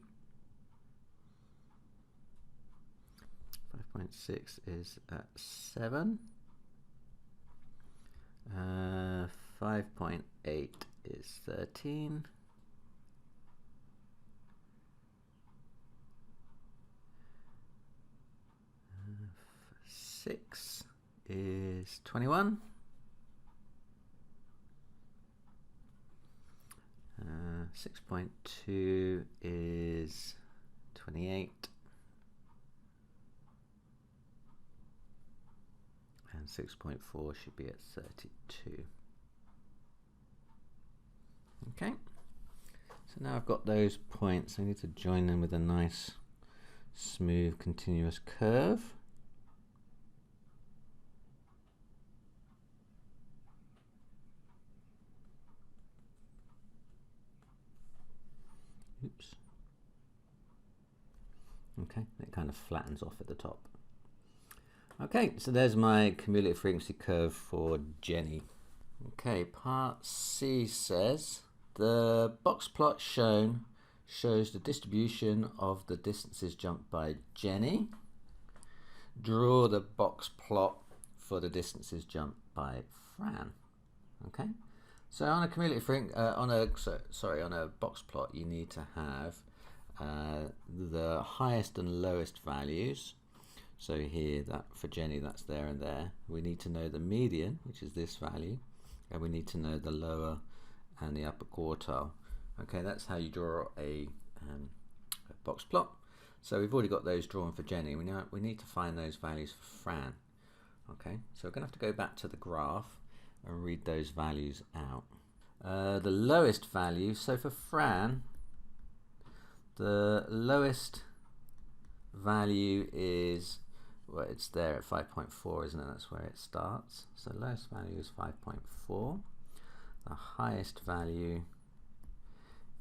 5.6 is at 7. 5.8 is 13. 6 is 21. 6.2 is 28. And 6.4 should be at 32. Okay, so now I've got those points. I need to join them with a nice, smooth, continuous curve. Oops. Okay, it kind of flattens off at the top. Okay, so there's my cumulative frequency curve for Jenny. Okay, part C says, the box plot shown shows the distribution of the distances jumped by Jenny. Draw the box plot for the distances jumped by Fran. Okay, so on a cumulative on a box plot, you need to have the highest and lowest values. So here, that for Jenny, that's there and there. We need to know the median, which is this value, and we need to know the lower and the upper quartile. Okay, that's how you draw a box plot. So we've already got those drawn for Jenny. We need to find those values for Fran. Okay, so we're going to have to go back to the graph and read those values out. The lowest value, so for Fran, the lowest value is, well, it's there at 5.4, isn't it? That's where it starts. So lowest value is 5.4. The highest value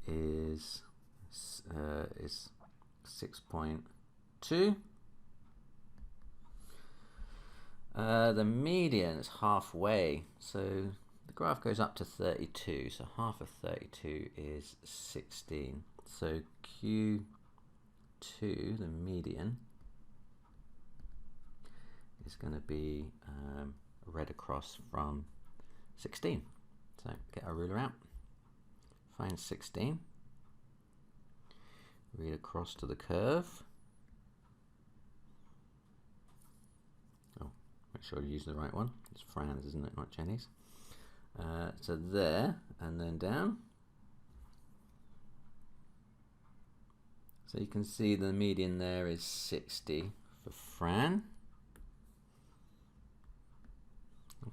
is 6.2. The median is halfway, so the graph goes up to 32. So half of 32 is 16. So Q2, the median, is going to be read across from 16. So get our ruler out, find 16, read across to the curve. Oh, make sure you use the right one. It's Fran's, isn't it, not Jenny's? So there, and then down. So you can see the median there is 60 for Fran.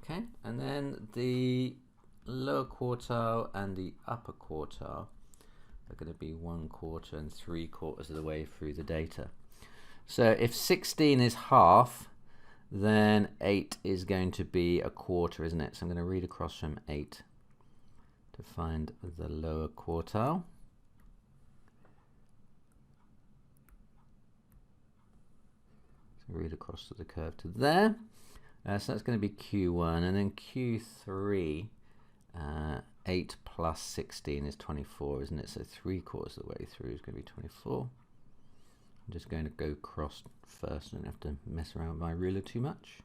Okay, and then the lower quartile and the upper quartile are going to be 1/4 and 3/4 of the way through the data. So if 16 is half, then 8 is going to be 1/4, isn't it? So I'm going to read across from 8 to find the lower quartile. So read across to the curve to there. So that's going to be Q1, and then Q3, 8 plus 16 is 24, isn't it? So 3/4 of the way through is going to be 24. I'm just going to go across first, I don't have to mess around with my ruler too much.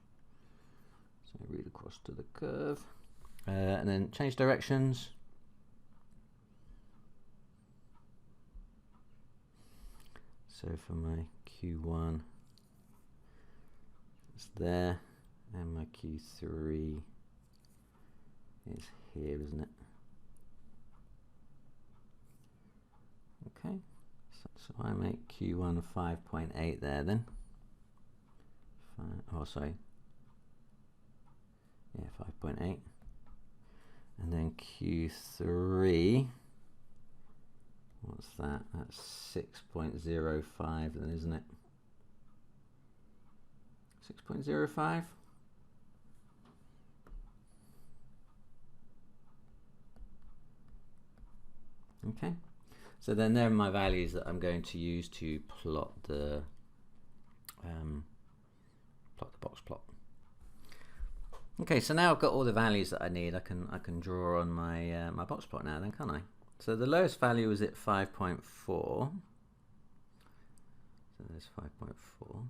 So read across to the curve, and then change directions. So for my Q1, it's there, and my Q3 is here, isn't it? Okay, so I make Q1 of 5.8 there then. Oh, sorry. Yeah, 5.8. And then Q3, what's that? That's 6.05 then, isn't it? 6.05. Okay, so then there are my values that I'm going to use to plot the box plot. Okay, so now I've got all the values that I need. I can draw on my my box plot now, then, can't I? So the lowest value is at 5.4. So there's 5.4.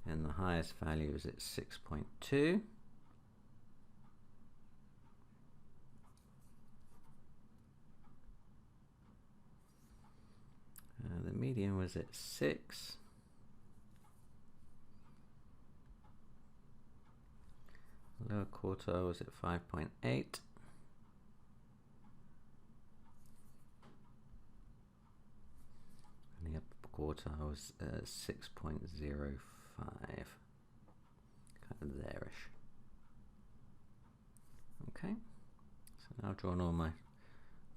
And the highest value is at 6.2. The median was at 6. Lower quartile was at 5.8. And the upper quartile was 6.05. Kind of there-ish. Okay, so now I've drawn all my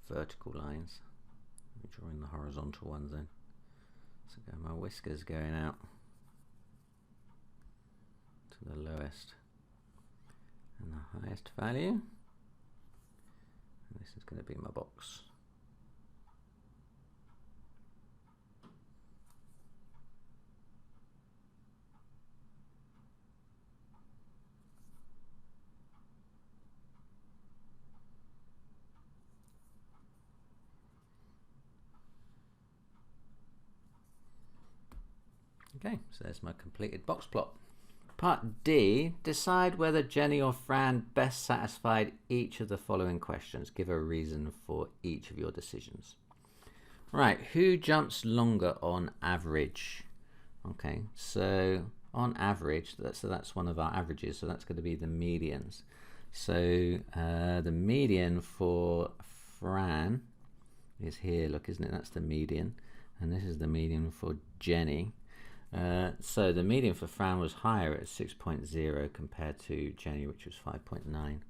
vertical lines. I'm drawing the horizontal ones then. So my whiskers going out to the lowest and the highest value. And this is going to be my box. Okay, so there's my completed box plot. Part D, decide whether Jenny or Fran best satisfied each of the following questions. Give a reason for each of your decisions. Right, who jumps longer on average? Okay, so on average, that's one of our averages, so that's going to be the medians. So the median for Fran is here, look, isn't it? That's the median, and this is the median for Jenny. So the median for Fran was higher at 6.0 compared to Jenny, which was 5.9.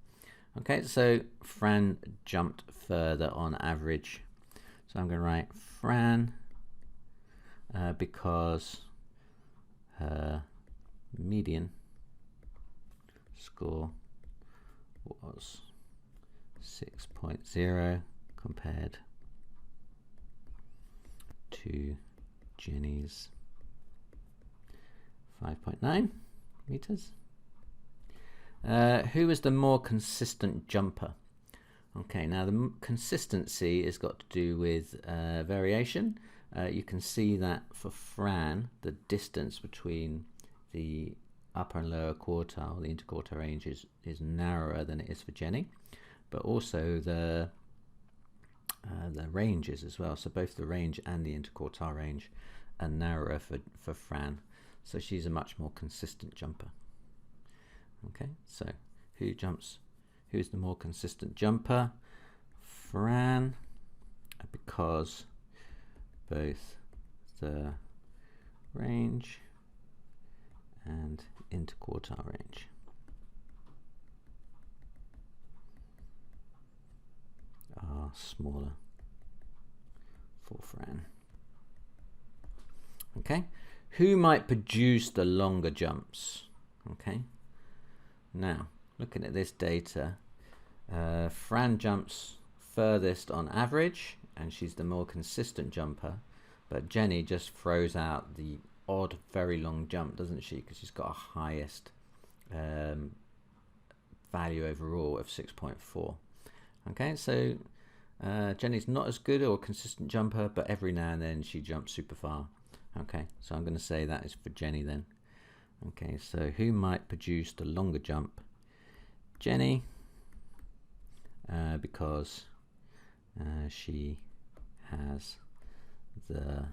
Okay, so Fran jumped further on average. So I'm going to write Fran because her median score was 6.0 compared to Jenny's 5.9 meters. Who is the more consistent jumper? Okay, now the consistency has got to do with variation. You can see that for Fran, the distance between the upper and lower quartile, the interquartile range, is narrower than it is for Jenny, but also the ranges as well. So both the range and the interquartile range are narrower for Fran. So she's a much more consistent jumper. Okay, so who's the more consistent jumper? Fran, because both the range and interquartile range. Are smaller for Fran. Okay, who might produce the longer jumps? Okay, now looking at this data, Fran jumps furthest on average and she's the more consistent jumper, but Jenny just throws out the odd very long jump, doesn't she, because she's got a highest value overall of 6.4. Okay, so Jenny's not as good or a consistent jumper, but every now and then she jumps super far. Okay, so I'm going to say that is for Jenny then. Okay, so who might produce the longer jump? Jenny, because she has the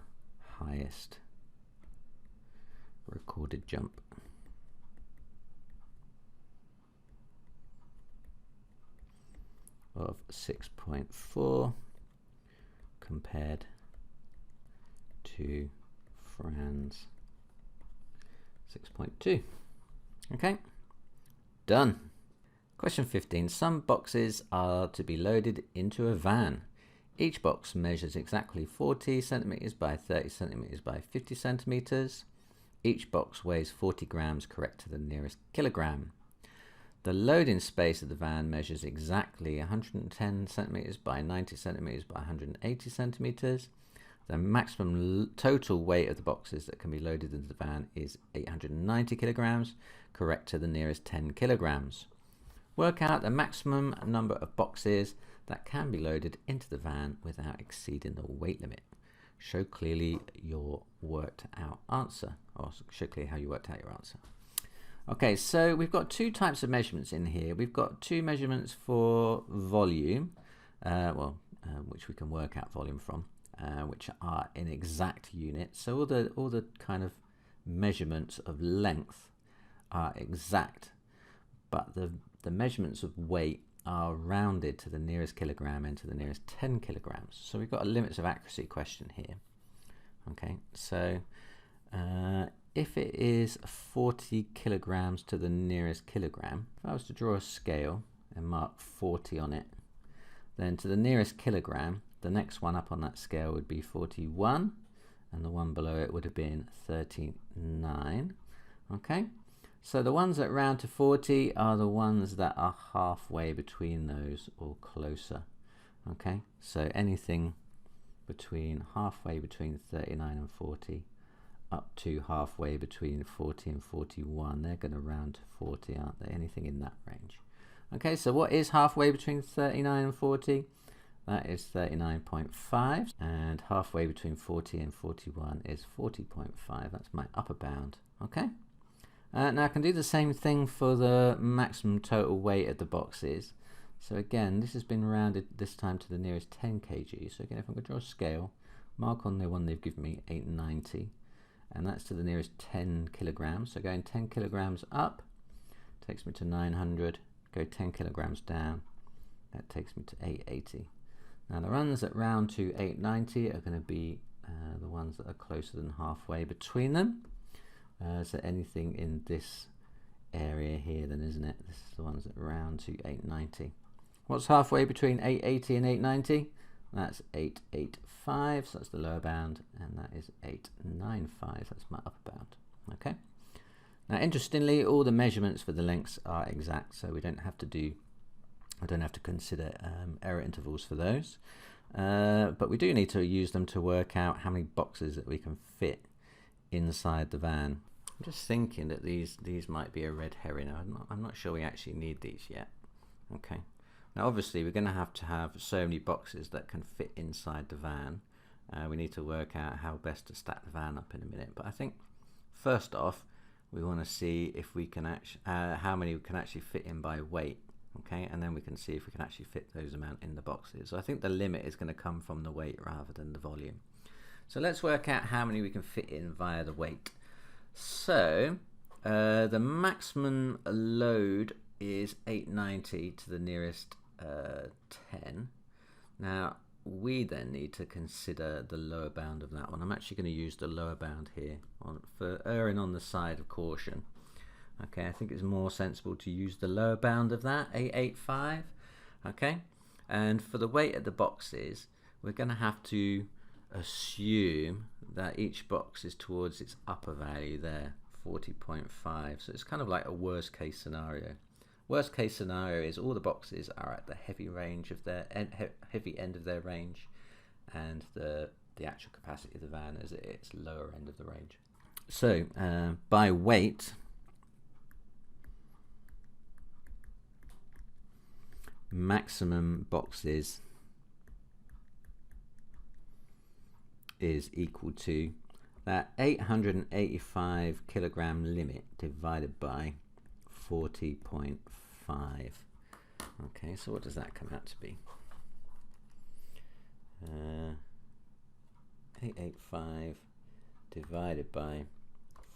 highest recorded jump. Of 6.4 compared to Fran's 6.2. Okay, done. Question 15. Some boxes are to be loaded into a van. Each box measures exactly 40 centimeters by 30 centimeters by 50 centimeters. Each box weighs 40 grams, correct to the nearest kilogram. The loading space of the van measures exactly 110 centimeters by 90 centimeters by 180 centimeters. The maximum total weight of the boxes that can be loaded into the van is 890 kilograms, correct to the nearest 10 kilograms. Work out the maximum number of boxes that can be loaded into the van without exceeding the weight limit. Show clearly your worked out answer, or show clearly how you worked out your answer. Okay, so we've got two types of measurements in here. We've got two measurements for volume, which we can work out volume from, which are in exact units. So all the kind of measurements of length are exact, but the measurements of weight are rounded to the nearest kilogram and to the nearest 10 kilograms. So we've got a limits of accuracy question here. Okay, so if it is 40 kilograms to the nearest kilogram, if I was to draw a scale and mark 40 on it, then to the nearest kilogram, the next one up on that scale would be 41, and the one below it would have been 39. Okay, so the ones that round to 40 are the ones that are halfway between those or closer. Okay, so anything between halfway between 39 and 40 up to halfway between 40 and 41, they're going to round to 40, aren't they? Anything in that range. Okay, so what is halfway between 39 and 40? That is 39.5, and halfway between 40 and 41 is 40.5. That's my upper bound. Okay, now I can do the same thing for the maximum total weight of the boxes. So again, this has been rounded this time to the nearest 10 kg. So again, if I'm going to draw a scale, mark on the one they've given me, 890, and that's to the nearest 10 kilograms. So going 10 kilograms up takes me to 900, go 10 kilograms down, that takes me to 880. Now the ones that round to 890 are going to be the ones that are closer than halfway between them. So anything in this area here then, isn't it? This is the ones that round to 890. What's halfway between 880 and 890? That's 885, so that's the lower bound, and that is 895, that's my upper bound. Okay. Now interestingly, all the measurements for the lengths are exact, so we don't have to do, I don't have to consider error intervals for those, but we do need to use them to work out how many boxes that we can fit inside the van. I'm just thinking that these might be a red herring. I'm not sure we actually need these yet. Okay. Now obviously we're going to have so many boxes that can fit inside the van. We need to work out how best to stack the van up in a minute. But I think first off we want to see if we can actually how many we can actually fit in by weight. Okay, and then we can see if we can actually fit those amount in the boxes. So I think the limit is going to come from the weight rather than the volume. So let's work out how many we can fit in via the weight. So the maximum load is 890 to the nearest 10. Now we then need to consider the lower bound of that one. I'm actually going to use the lower bound here for erring on the side of caution. Okay, I think it's more sensible to use the lower bound of that, 885. Okay, and for the weight of the boxes, we're going to have to assume that each box is towards its upper value there, 40.5. So it's kind of like a worst case scenario. Worst case scenario is all the boxes are at the heavy range of their heavy end of their range, and the actual capacity of the van is at its lower end of the range. So by weight, maximum boxes is equal to that 885 kilogram limit divided by 40.5. Okay, so what does that come out to be? 885 divided by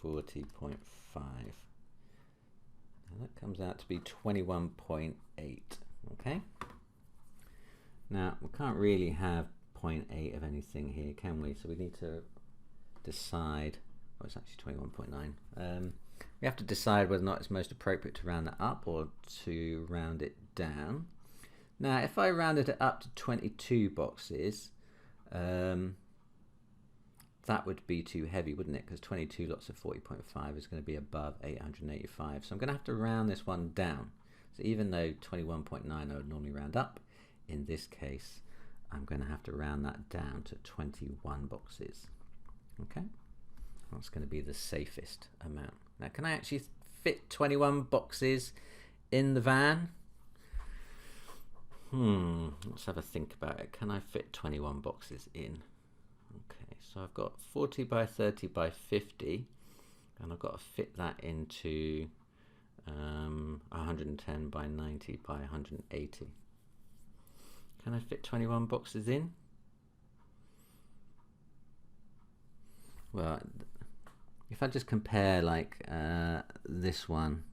40.5. And that comes out to be 21.8. Okay. Now we can't really have 0.8 of anything here, can we? So we need to decide. Oh, it's actually 21.9. We have to decide whether or not it's most appropriate to round that up or to round it down. Now, if I rounded it up to 22 boxes, that would be too heavy, wouldn't it? Because 22 lots of 40.5 is going to be above 885. So I'm going to have to round this one down. So even though 21.9 I would normally round up, in this case, I'm going to have to round that down to 21 boxes. Okay, that's going to be the safest amount. Now, can I actually fit 21 boxes in the van? Let's have a think about it. Can I fit 21 boxes in? Okay, so I've got 40 by 30 by 50, and I've got to fit that into 110 by 90 by 180. Can I fit 21 boxes in? Well, if I just compare like this one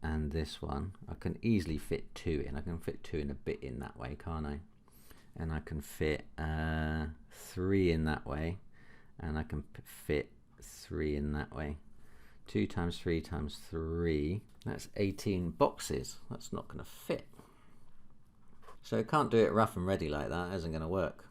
and this one, I can easily fit 2 in. I can fit 2 and a bit in that way, can't I? And I can fit 3 in that way, and I can fit 3 in that way. 2 times 3 times 3, that's 18 boxes. That's not going to fit. So I can't do it rough and ready like that. It isn't going to work.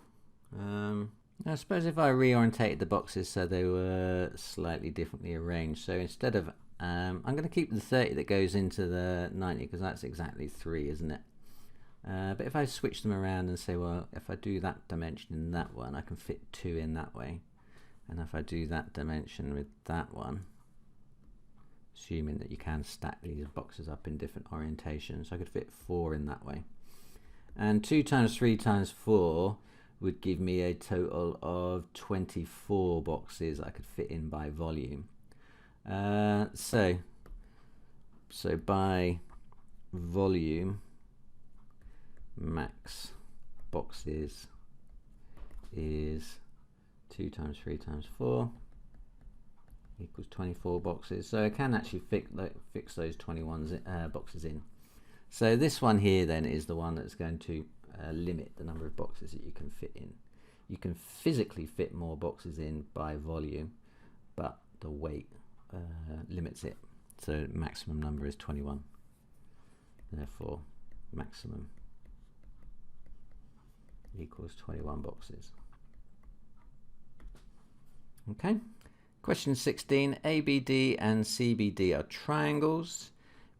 I suppose if I reorientated the boxes so they were slightly differently arranged. So instead of, I'm going to keep the 30 that goes into the 90 because that's exactly 3, isn't it? But if I switch them around and say, well, if I do that dimension in that one, I can fit 2 in that way. And if I do that dimension with that one, assuming that you can stack these boxes up in different orientations, I could fit 4 in that way. And 2 times 3 times 4 would give me a total of 24 boxes I could fit in by volume. So by volume, max boxes is 2 times 3 times 4 equals 24 boxes. So I can actually fix those 21 boxes in. So this one here then is the one that's going to limit the number of boxes that you can fit in. You can physically fit more boxes in by volume, but the weight limits it. So maximum number is 21. Therefore, maximum equals 21 boxes. Okay. Question 16. ABD and CBD are triangles.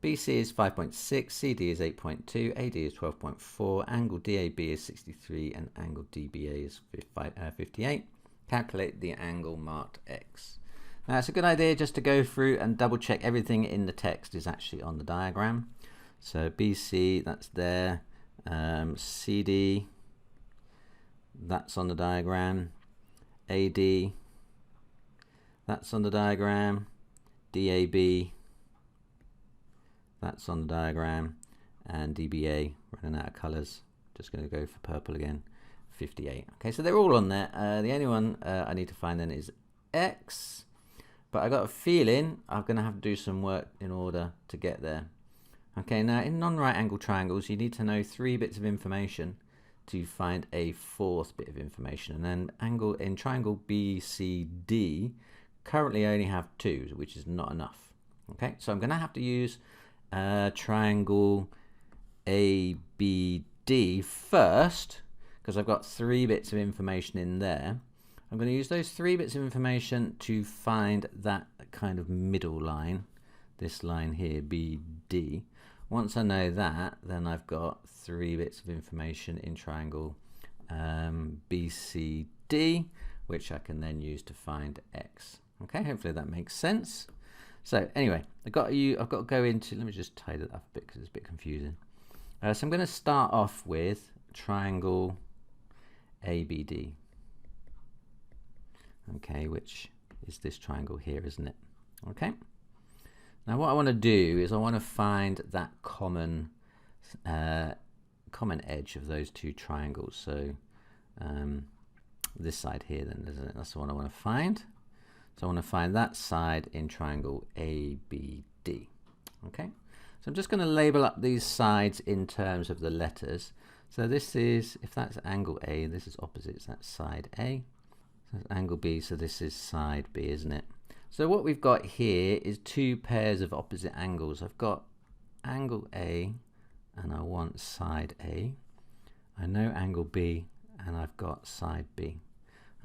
BC is 5.6, CD is 8.2, AD is 12.4, angle DAB is 63, and angle DBA is 58. Calculate the angle marked X. Now it's a good idea just to go through and double check everything in the text is actually on the diagram. So BC, that's there. CD, that's on the diagram. AD, that's on the diagram. DAB, that's on the diagram, and DBA, running out of colours, just going to go for purple again, 58. Okay, so they're all on there. The only one I need to find then is X, but I got a feeling I'm going to have to do some work in order to get there. Okay, now in non-right angle triangles, you need to know 3 bits of information to find a fourth bit of information, and then in triangle BCD currently I only have 2, which is not enough. Okay, so I'm going to have to use triangle ABD first, because I've got 3 bits of information in there. I'm going to use those 3 bits of information to find that kind of middle line, this line here, BD. Once I know that, then I've got 3 bits of information in triangle BCD, which I can then use to find X. Okay, hopefully that makes sense. So anyway, I've got to go into, let me just tidy that up a bit because it's a bit confusing. So I'm going to start off with triangle ABD. Okay, which is this triangle here, isn't it? Okay. Now what I want to do is I want to find that common edge of those 2 triangles. So this side here, then, isn't it? That's the one I want to find. So I want to find that side in triangle ABD. Okay. So I'm just going to label up these sides in terms of the letters. So this is, if that's angle A, this is opposites, that's side A. So that's angle B, so this is side B, isn't it? So what we've got here is 2 pairs of opposite angles. I've got angle A and I want side A. I know angle B and I've got side B.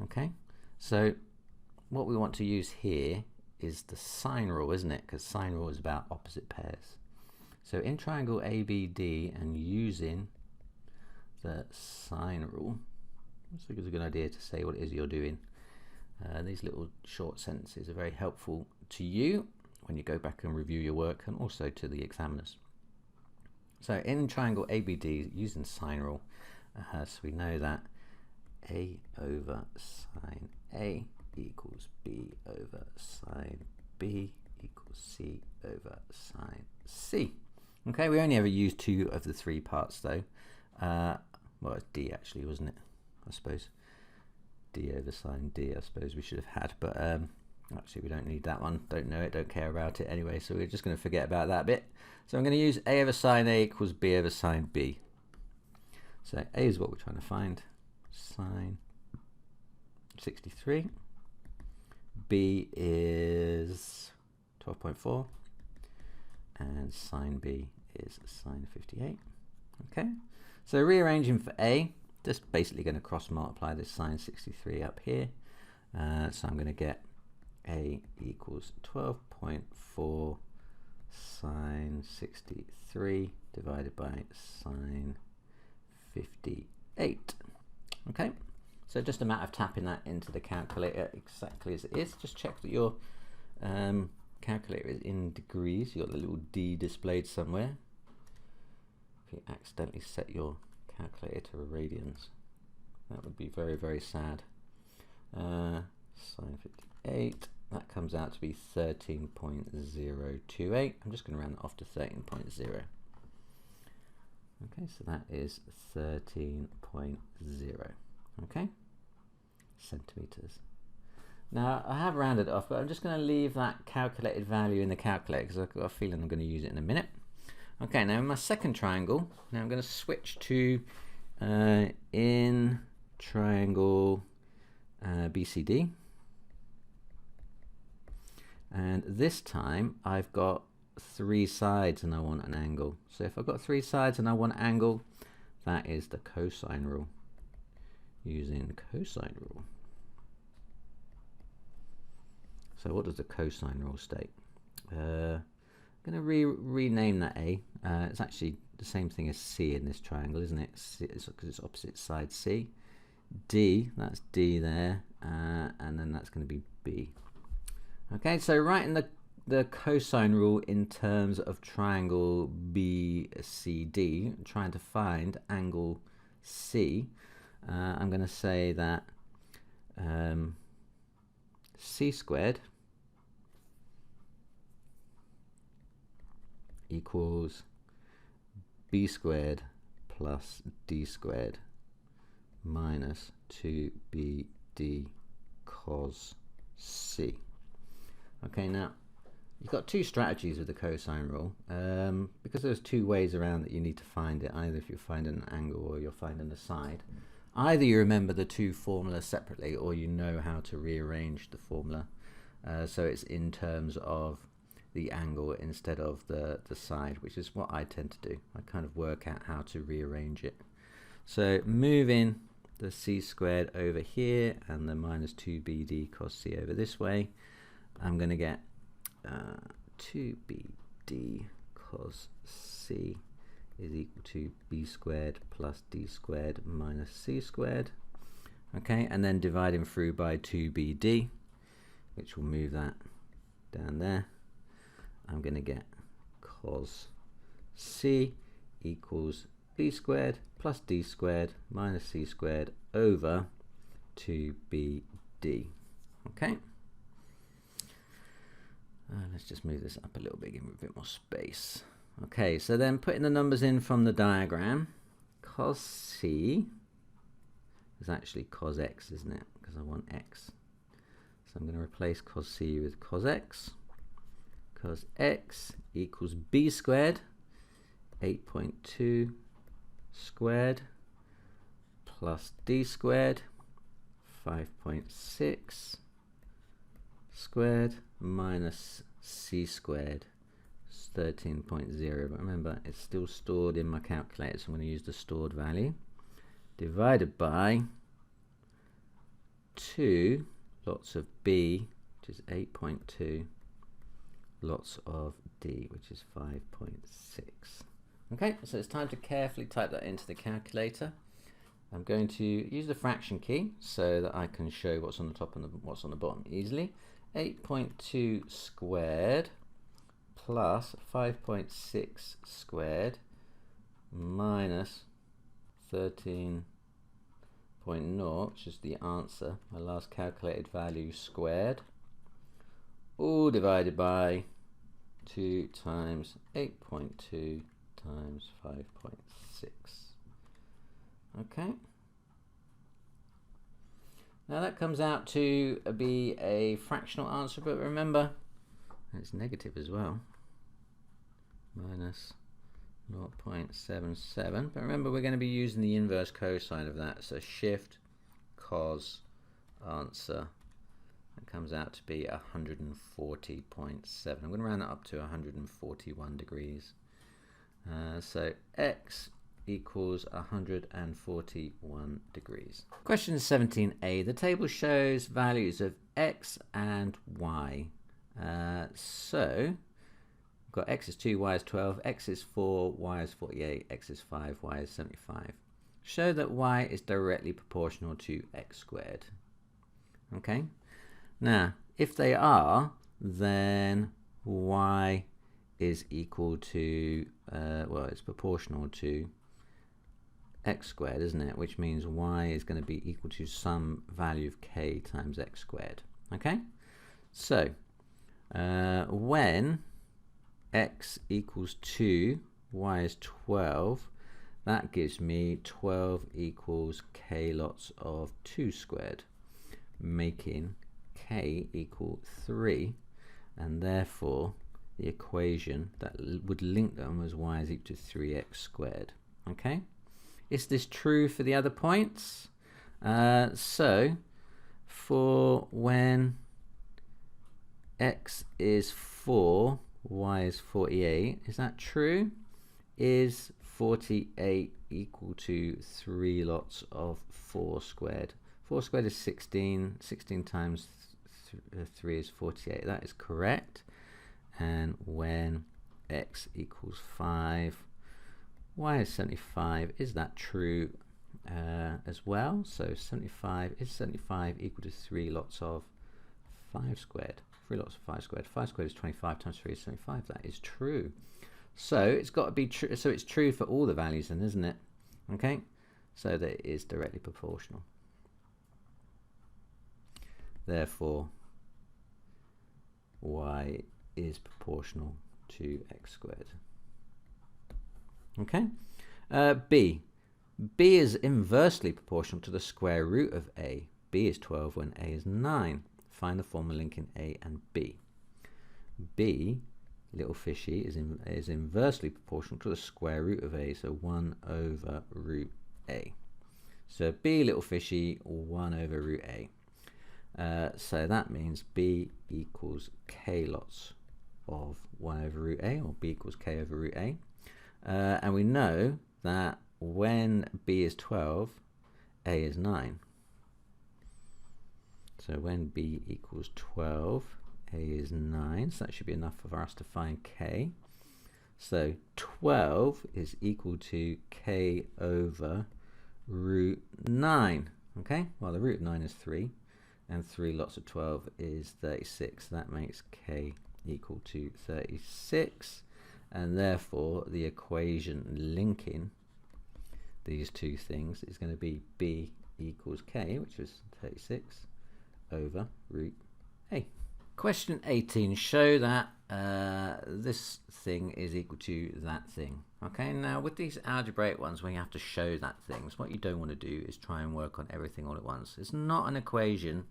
Okay, so what we want to use here is the sine rule, isn't it? Because sine rule is about opposite pairs. So in triangle ABD and using the sine rule, I think it's a good idea to say what it is you're doing. These little short sentences are very helpful to you when you go back and review your work, and also to the examiners. So in triangle ABD, using sine rule, so we know that A over sine A equals B over sine B equals C over sine C. Okay, we only ever use 2 of the 3 parts though. Well, it's D actually, wasn't it? I suppose. D over sine D, I suppose we should have had, but actually we don't need that one. Don't know it, don't care about it anyway, so we're just going to forget about that bit. So I'm going to use A over sine A equals B over sine B. So A is what we're trying to find, sine 63. B is 12.4, and sine B is sine 58. Okay, so rearranging for A, just basically going to cross multiply this sine 63 up here. So I'm going to get A equals 12.4 sine 63 divided by sine 58. Okay, so just a matter of tapping that into the calculator exactly as it is. Just check that your calculator is in degrees. You've got the little D displayed somewhere. If you accidentally set your calculator to radians, that would be very, very sad. Sine 58, that comes out to be 13.028. I'm just going to round that off to 13.0. Okay, so that is 13.0. Okay, centimeters. Now I have rounded it off, but I'm just going to leave that calculated value in the calculator because I've got a feeling I'm going to use it in a minute. Okay, now in my second triangle, now I'm going to switch to in triangle BCD, and this time I've got 3 sides and I want an angle. So if I've got 3 sides and I want an angle, that is the cosine rule. Using cosine rule. So what does the cosine rule state? I'm going to rename that A. It's actually the same thing as C in this triangle, isn't it? Because it's opposite side C. D, that's D there, and then that's going to be B. Okay, so writing the cosine rule in terms of triangle BCD, trying to find angle C, I'm going to say that C squared equals B squared plus D squared minus 2BD cos C. Okay, now You've got two strategies with the cosine rule, because there's two ways around that you need to find it, either if you're finding an angle or you're finding the side. Either you remember the two formulas separately, or you know how to rearrange the formula so it's in terms of the angle instead of the side, which is what I tend to do. I kind of work out how to rearrange it. So moving the c squared over here and the minus 2bd cos c over this way, I'm going to get 2bd cos c is equal to b squared plus d squared minus c squared. Okay, and then dividing through by 2bd, which will move that down there, I'm going to get cos c equals b squared plus d squared minus c squared over 2bd. Okay. Let's just move this up a little bit, give it a bit more space. Okay, so then putting the numbers in from the diagram, cos c is actually cos x, isn't it? Because I want x. So I'm going to replace cos c with cos x. Cos x equals b squared, 8.2 squared, plus d squared, 5.6 squared, minus c squared, 13.0. But remember, it's still stored in my calculator, so I'm going to use the stored value, divided by 2 lots of b, which is 8.2, lots of d, which is 5.6. Okay, so it's time to carefully type that into the calculator. I'm going to use the fraction key so that I can show what's on the top and what's on the bottom easily. 8.2 squared plus 5.6 squared minus 13.0, which is the answer, my last calculated value, squared, all divided by 2 times 8.2 times 5.6. Okay. Now that comes out to be a fractional answer, but remember, it's negative as well, minus 0.77. But remember, we're going to be using the inverse cosine of that, so shift cos answer. It comes out to be 140.7. I'm going to round that up to 141 degrees. So x equals 141 degrees. Question 17a. The table shows values of x and y. So we've got x is 2, y is 12, x is 4, y is 48, x is 5, y is 75. Show that y is directly proportional to x squared. Okay. Now, if they are, then y is equal to, well, it's proportional to x squared, isn't it? Which means y is going to be equal to some value of k times x squared. Okay? So, when x equals 2, y is 12, that gives me 12 equals k lots of 2 squared, making k equal 3, and therefore the equation that would link them was y is equal to 3x squared. Okay? Is this true for the other points? So for when x is 4, y is 48, is that true? Is 48 equal to 3 lots of 4 squared? 4 squared is 16. 16 times 3 is 48. That is correct. And when x equals 5, y is 75. Is that true as well? So 75 is 75 equal to 3 lots of 5 squared. 3 lots of 5 squared. 5 squared is 25 times 3 is 75. That is true. So it's got to be true. So it's true for all the values then, isn't it? Okay. So that it is directly proportional. Therefore, y is proportional to x squared. Okay. B. B is inversely proportional to the square root of a. B is 12 when a is 9. Find the formula linking a and b. b, little fishy, is inversely proportional to the square root of a, so 1 over root a. So b, little fishy, 1 over root a. So that means b equals k lots of 1 over root a, or b equals k over root a. And we know that when b is 12, a is 9. So when b equals 12, a is 9, so that should be enough for us to find k. So 12 is equal to k over root 9. Okay, well, the root of 9 is 3, and 3 lots of 12 is 36. That makes k equal to 36, and therefore the equation linking these two things is going to be b equals k, which is 36 over root a. Question 18, show that this thing is equal to that thing. Okay, now with these algebraic ones where you have to show that things, what you don't want to do is try and work on everything all at once. It's not an equation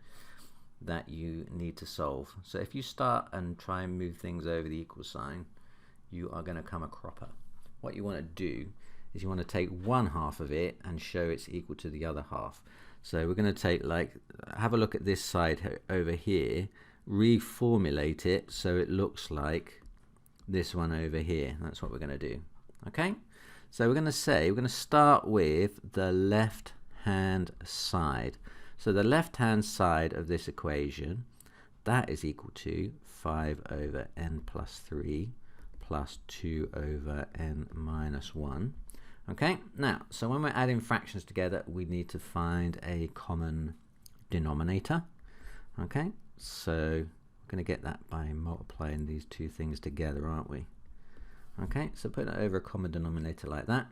that you need to solve. So if you start and try and move things over the equal sign, you are going to come a cropper. What you want to do is you want to take one half of it and show it's equal to the other half. So we're going to take, like, have a look at this side over here, reformulate it so it looks like this one over here. That's what we're going to do. Okay, so we're going to start with the left hand side. So the left hand side of this equation, that is equal to 5 over n plus 3 plus 2 over n minus 1. Okay, now, so when we're adding fractions together, we need to find a common denominator. Okay, so we're going to get that by multiplying these two things together, aren't we? Okay, so put it over a common denominator like that.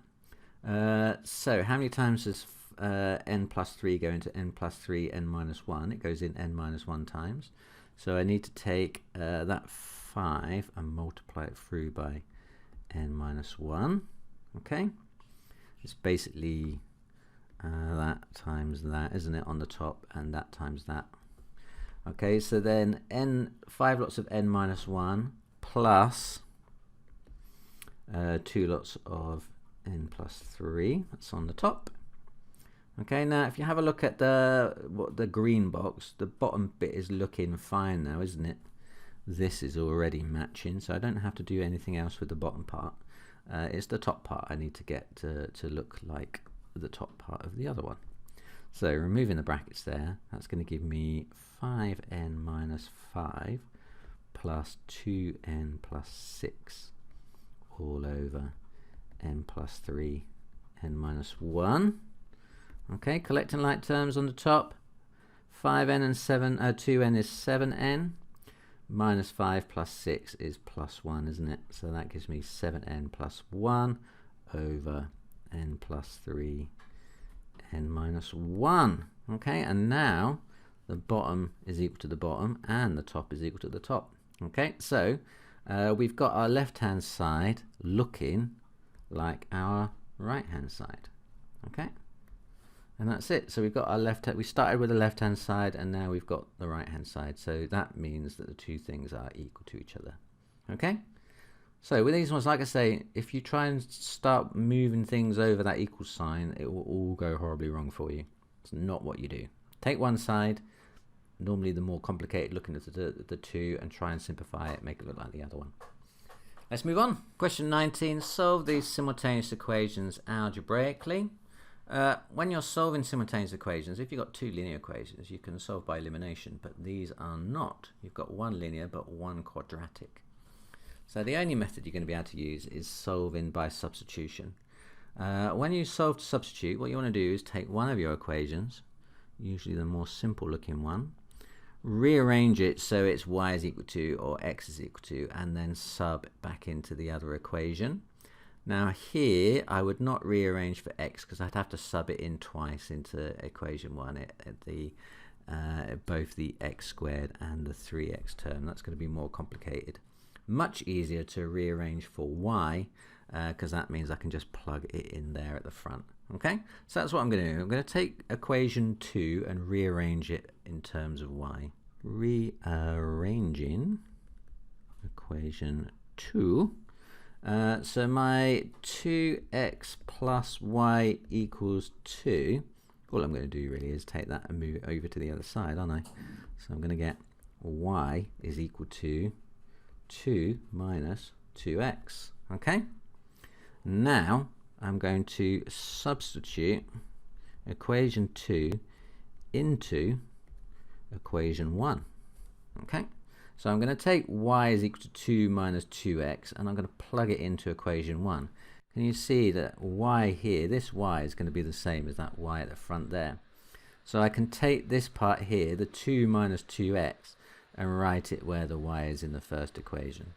So how many times does n plus 3 go into n plus 3, n minus 1? It goes in n minus 1 times. So I need to take that 5 and multiply it through by n minus 1. Okay, it's basically that times that, isn't it, on the top, and that times that. Okay, so then 5 lots of n minus 1 plus 2 lots of n plus 3, that's on the top. Okay, now if you have a look at the green box, the bottom bit is looking fine now, isn't it? This is already matching, so I don't have to do anything else with the bottom part. It's the top part I need to get to look like the top part of the other one. So removing the brackets there, that's going to give me 5n minus 5 plus 2n plus 6 all over n plus 3 n minus 1. Okay, collecting like terms on the top, 5n and 2n is 7n, minus 5 plus 6 is plus 1, isn't it? So that gives me 7n plus 1 over n plus 3 n minus 1. Okay, and now the bottom is equal to the bottom and the top is equal to the top. Okay, so we've got our left hand side looking like our right hand side. Okay, and that's it. So we've got our we started with the left hand side and now we've got the right hand side. So that means that the two things are equal to each other. Okay, so with these ones, like I say, if you try and start moving things over that equal sign, it will all go horribly wrong for you. It's not what you do. Take one side, normally the more complicated looking at the two, and try and simplify it, make it look like the other one. Let's move on. Question 19, solve these simultaneous equations algebraically. When you're solving simultaneous equations, if you've got two linear equations, you can solve by elimination, but these are not. You've got one linear but one quadratic. So the only method you're going to be able to use is solving by substitution. When you solve to substitute, what you want to do is take one of your equations, usually the more simple looking one, rearrange it so it's y is equal to or x is equal to, and then sub back into the other equation. Now here I would not rearrange for x because I'd have to sub it in twice into equation 1 at both the x squared and the 3x term. That's going to be more complicated. Much easier to rearrange for y because that means I can just plug it in there at the front. Okay, so that's what I'm going to do. I'm going to take equation 2 and rearrange it in terms of y. Rearranging equation 2. So my 2x plus y equals 2. All I'm going to do really is take that and move it over to the other side, aren't I? So I'm going to get y is equal to 2 minus 2x. Okay? Now I'm going to substitute equation 2 into equation 1. Okay? So I'm going to take y is equal to 2 minus 2x and I'm going to plug it into equation 1. Can you see that y here, this y is going to be the same as that y at the front there. So I can take this part here, the 2 minus 2x, and write it where the y is in the first equation.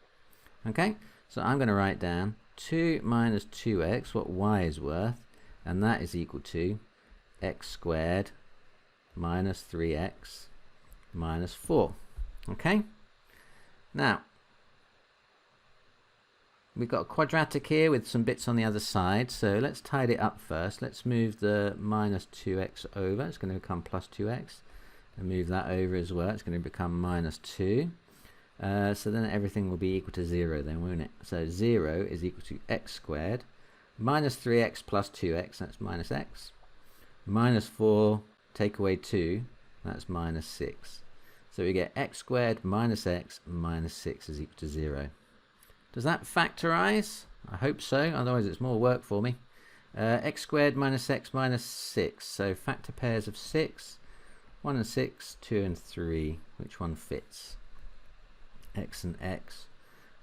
Okay, so I'm going to write down 2 minus 2x, what y is worth, and that is equal to x squared minus 3x minus 4. Okay, now we've got a quadratic here with some bits on the other side, so let's tidy it up first. Let's move the minus 2x over, it's going to become plus 2x, and move that over as well, it's going to become minus 2. So then everything will be equal to 0 then, won't it? So 0 is equal to x squared minus 3x plus 2x, that's minus x, minus 4, take away 2, that's minus 6. So we get x squared minus x minus 6 is equal to 0. Does that factorize? I hope so, otherwise it's more work for me. X squared minus x minus 6, so factor pairs of 6, 1 and 6, 2 and 3, which one fits? X and x.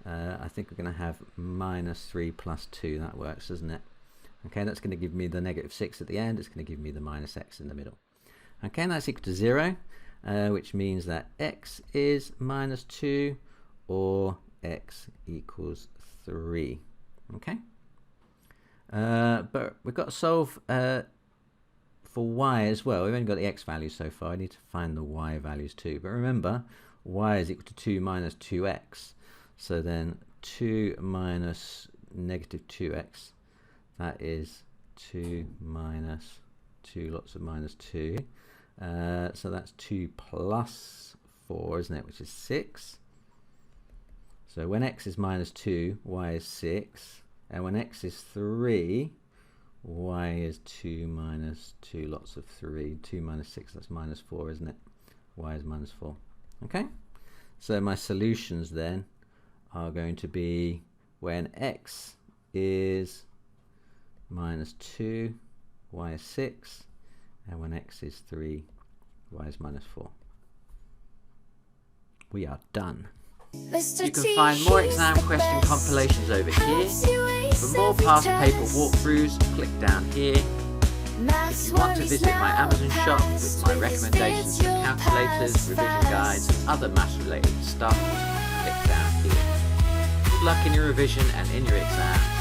I think we're going to have minus 3 plus 2, that works, doesn't it? Okay, that's going to give me the negative 6 at the end, it's going to give me the minus x in the middle. Okay, and that's equal to 0, which means that x is minus 2 or x equals 3. Okay, but we've got to solve for y as well. We've only got the x values so far, I need to find the y values too. But remember, y is equal to 2 minus 2x, so then 2 minus negative 2x, that is 2 minus 2 lots of minus 2, so that's 2 plus 4, isn't it, which is 6. So when x is minus 2, y is 6, and when x is 3, y is 2 minus 2 lots of 3, 2 minus 6, that's minus 4, isn't it? Y is minus 4. Okay, so my solutions then are going to be when x is minus 2, y is 6, and when x is 3, y is minus 4. We are done. You can find more exam question compilations over here. For more past paper walkthroughs, click down here. If you want to visit my Amazon shop with my recommendations for calculators, revision guides and other maths related stuff, click down here. Good luck in your revision and in your exam.